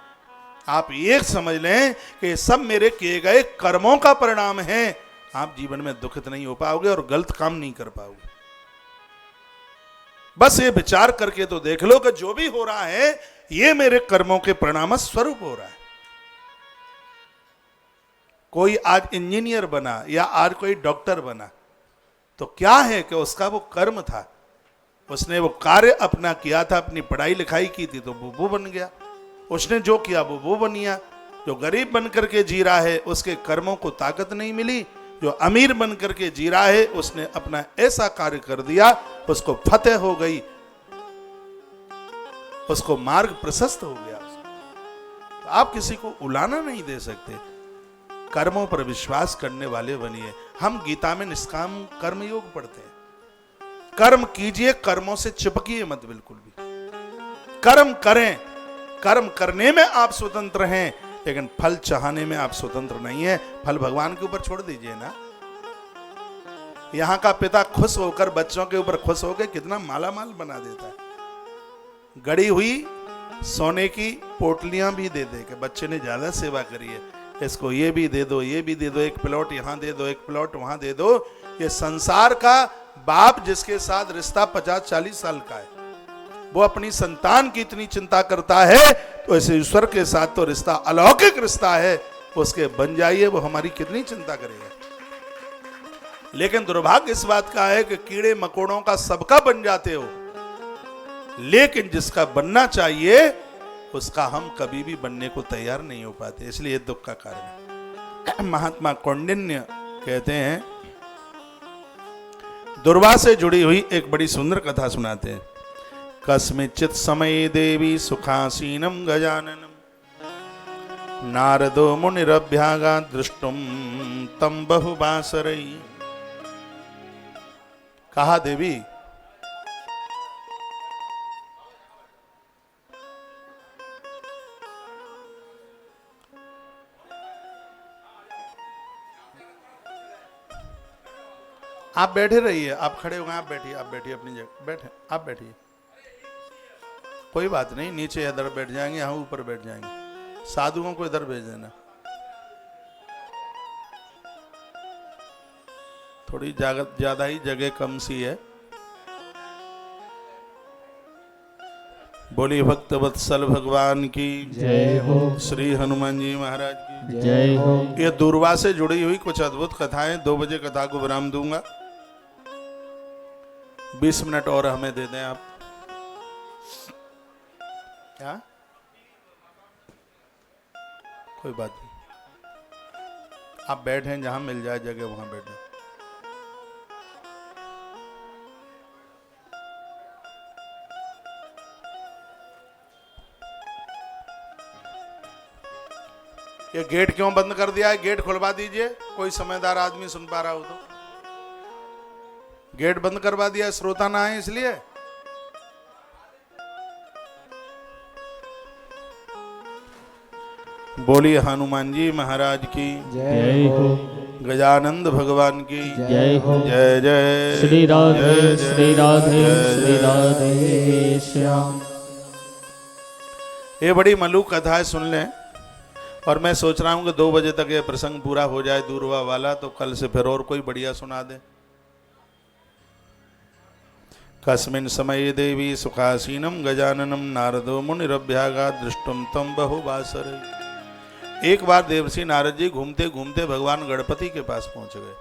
S1: आप ये समझ लें कि ये सब मेरे किए गए कर्मों का परिणाम है, आप जीवन में दुखित नहीं हो पाओगे और गलत काम नहीं कर पाओगे। बस ये विचार करके तो देख लो कि जो भी हो रहा है ये मेरे कर्मों के परिणाम स्वरूप हो रहा है। कोई आज इंजीनियर बना या आज कोई डॉक्टर बना तो क्या है कि उसका वो कर्म था, उसने वो कार्य अपना किया था, अपनी पढ़ाई लिखाई की थी तो वो बन गया, उसने जो किया वो बनिया। जो गरीब बन करके जी रहा है उसके कर्मों को ताकत नहीं मिली, जो अमीर बन करके जी रहा है उसने अपना ऐसा कार्य कर दिया, उसको फतेह हो गई, उसको मार्ग प्रशस्त हो गया। तो आप किसी को उलाना नहीं दे सकते, कर्मों पर विश्वास करने वाले बनिए। हम गीता में निष्काम कर्म योग पढ़ते हैं, कर्म कीजिए, कर्मों से चिपकिए मत बिल्कुल भी। कर्म करें, कर्म करने में आप स्वतंत्र हैं, लेकिन फल चाहने में आप स्वतंत्र नहीं है। फल भगवान के ऊपर छोड़ दीजिए ना। यहां का पिता खुश होकर बच्चों के ऊपर खुश होकर कितना माला माल बना देता है। गड़ी हुई सोने की पोटलियां भी दे दे कि बच्चे ने ज्यादा सेवा करी है, इसको ये भी दे दो, ये भी दे दो, एक प्लॉट यहां दे दो, एक प्लॉट वहां दे दो। ये संसार का बाप जिसके साथ रिश्ता 50-40 साल का है, वो अपनी संतान की इतनी चिंता करता है, तो ऐसे ईश्वर के साथ तो रिश्ता अलौकिक रिश्ता है, उसके बन जाइए, वो हमारी कितनी चिंता करेगा। लेकिन दुर्भाग्य इस बात का है कि कीड़े मकोड़ों का सबका बन जाते हो, लेकिन जिसका बनना चाहिए उसका हम कभी भी बनने को तैयार नहीं हो पाते, इसलिए दुख का कारण है। महात्मा कौंडिन्य कहते हैं, दुर्वा से जुड़ी हुई एक बड़ी सुंदर कथा सुनाते हैं। कस्मिचित समय देवी सुखासीनम गजाननम नारदो मुनिरभ्यागा दृष्टुम तम बहुबासरई। कहा देवी आप बैठे रहिए, आप खड़े हो गए, आप बैठिए, आप बैठिए अपनी जगह बैठे, आप बैठिए, कोई बात नहीं, नीचे इधर बैठ जाएंगे, यहाँ ऊपर बैठ जाएंगे, साधुओं को इधर भेज देना। थोड़ी ज्यादा ही जगह कम सी है। बोली भक्त वत्सल भगवान की
S2: जय हो,
S1: श्री हनुमान जी महाराज की
S2: जय हो।
S1: ये दूरवा से जुड़ी हुई कुछ अद्भुत कथाएं, 2 बजे कथा को विराम दूंगा, 20 मिनट और हमें दे दें आप। क्या? कोई बात नहीं, आप बैठें, जहां मिल जाए जगह वहां बैठें। ये गेट क्यों बंद कर दिया है? गेट खुलवा दीजिए, कोई समझदार आदमी सुन पा रहा हो तो। गेट बंद करवा दिया, श्रोता ना आए इसलिए। बोलिए हनुमान जी महाराज की
S2: जय हो,
S1: गजानंद भगवान की
S2: जय हो।
S1: जय जय
S2: श्री राधे,
S1: जय जय,
S2: श्री राधे,
S1: जय
S2: श्री
S1: जय।
S2: राधे श्याम।
S1: ये बड़ी मलूक कथा है, सुन लें। और मैं सोच रहा हूं कि 2 बजे तक ये प्रसंग पूरा हो जाए दूरवा वाला, तो कल से फिर और कोई बढ़िया सुना दे। कस्मिन् समये देवी सुखासीनम गजाननम नारदो मुनिरभ्यागा दृष्टुम तम बहुबासरे। एक बार देवर्षि नारद जी घूमते घूमते भगवान गणपति के पास पहुंच गए।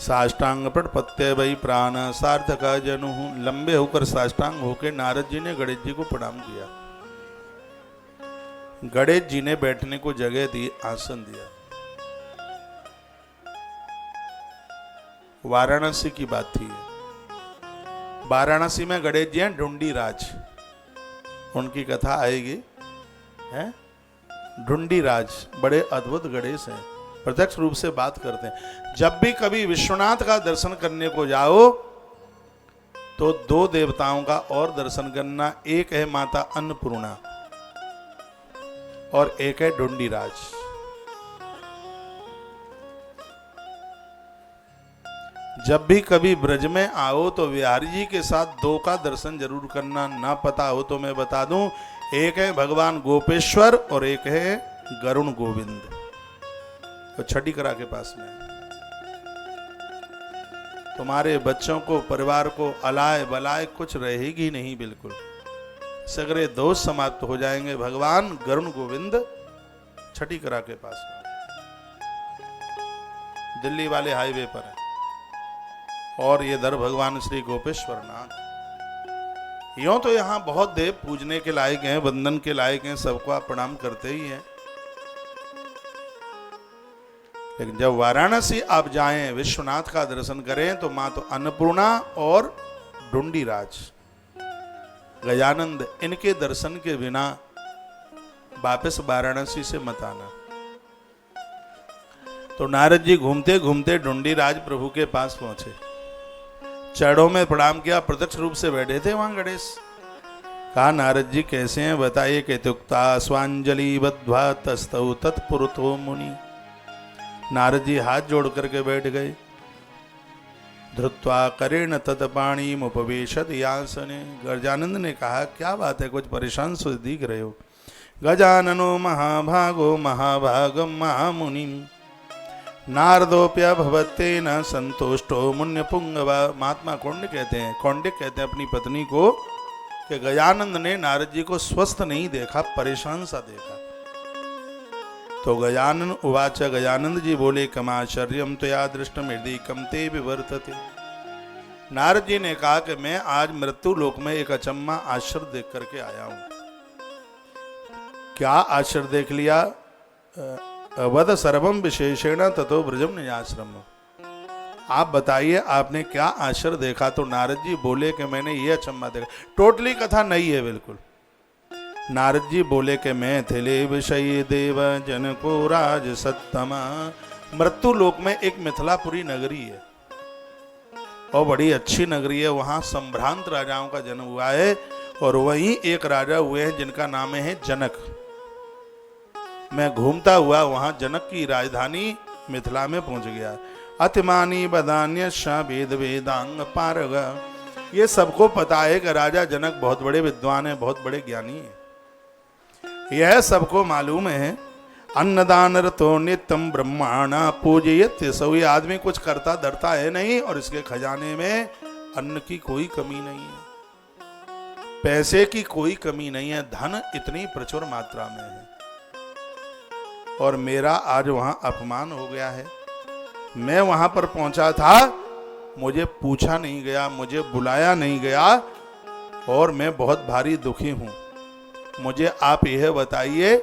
S1: साष्टांग प्रपत्य वही प्राण सार्थका जनु, लंबे होकर साष्टांग होकर नारद जी ने गणेश जी को प्रणाम किया। गणेश जी ने बैठने को जगह दी, आसन दिया। वाराणसी की बात थी। वाराणसी में गणेश जी हैं ढूंढीराज, उनकी कथा आएगी, है ढूंढीराज, बड़े अद्भुत गणेश हैं, प्रत्यक्ष रूप से बात करते हैं। जब भी कभी विश्वनाथ का दर्शन करने को जाओ तो दो देवताओं का और दर्शन करना, एक है माता अन्नपूर्णा और एक है ढूंढीराज। जब भी कभी ब्रज में आओ तो बिहारी जी के साथ दो का दर्शन जरूर करना। ना पता हो तो मैं बता दूं, एक है भगवान गोपेश्वर और एक है गरुण गोविंद, तो छठी करा के पास में। तुम्हारे बच्चों को, परिवार को अलाय बलाय कुछ रहेगी नहीं, बिल्कुल सगरे दोष समाप्त हो जाएंगे। भगवान गरुण गोविंद छठी करा के पास में, दिल्ली वाले हाईवे पर है। और ये दर भगवान श्री गोपेश्वर नाथ। यूं तो यहाँ बहुत देव पूजने के लायक हैं, वंदन के लायक हैं, सबको आप प्रणाम करते ही हैं। लेकिन जब वाराणसी आप जाएं, विश्वनाथ का दर्शन करें, तो मां तो अन्नपूर्णा और ढूंढीराज गजानंद, इनके दर्शन के बिना वापस वाराणसी से मत आना। तो नारद जी घूमते घूमते ढूंढीराज प्रभु के पास पहुंचे, चरणों में प्रणाम किया, प्रत्यक्ष रूप से बैठे थे वहां गणेश। कहा नारद जी कैसे हैं बताइए। कहते उक्ता स्वांजलि बद्ध्वा तस्तौ तत्पुरुतो मुनि। नारद जी हाथ जोड़ करके बैठ गए। धृत्वा करेण तत्पाणी मुपवेशत यासने। गजानंद ने कहा क्या बात है, कुछ परेशान से दिख रहे हो। गजाननो महाभागो महाभागम महामुनि नारदोप्य भवत्तेन संतुष्टो मुन्य पुंगवा। महात्मा कौंडिक कहते हैं अपनी पत्नी को कि गजानंद ने नारद जी को स्वस्थ नहीं देखा, परेशान सा देखा। तो गजानन उवाच, गजानंद जी बोले कमाश्चर्यम त्वया दृष्टम हृदि कम ते विवर्तते। नारद जी ने कहा कि मैं आज मृत्यु लोक में एक अचम्मा आश्चर्य देख करके आया हूं। क्या आश्चर्य देख लिया। वद सर्वम विशेषेण ततो ब्रजम निजाश्रम। आप बताइए आपने क्या आश्चर्य देखा। तो नारद जी बोले कि मैंने ये अचम्मा देखा। टोटली कथा नहीं है बिल्कुल। नारद जी बोले कि मैं थिले विषय देव जन को राज सत्तमा। मृत्यु लोक में एक मिथिलापुरी नगरी है और बड़ी अच्छी नगरी है। वहां संभ्रांत राजाओं का जन्म हुआ है और वहीं एक राजा हुए हैं जिनका नाम है जनक। मैं घूमता हुआ वहां जनक की राजधानी मिथिला में पहुंच गया। अतिमानी बदान्य वेद वेदांग पारग। ये सबको पता है कि राजा जनक बहुत बड़े विद्वान है, बहुत बड़े ज्ञानी है। यह सबको मालूम है। अन्नदान रतो नित्यम ब्रह्माणा पूजयत। सो ये आदमी कुछ करता धरता है नहीं और इसके खजाने में अन्न की कोई कमी नहीं है, पैसे की कोई कमी नहीं है, धन इतनी प्रचुर मात्रा में है। और मेरा आज वहां अपमान हो गया है। मैं वहां पर पहुंचा था, मुझे पूछा नहीं गया, मुझे बुलाया नहीं गया और मैं बहुत भारी दुखी हूं। मुझे आप यह बताइए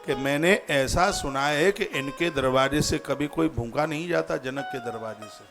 S1: कि मैंने ऐसा सुना है कि इनके दरवाजे से कभी कोई भूखा नहीं जाता, जनक के दरवाजे से।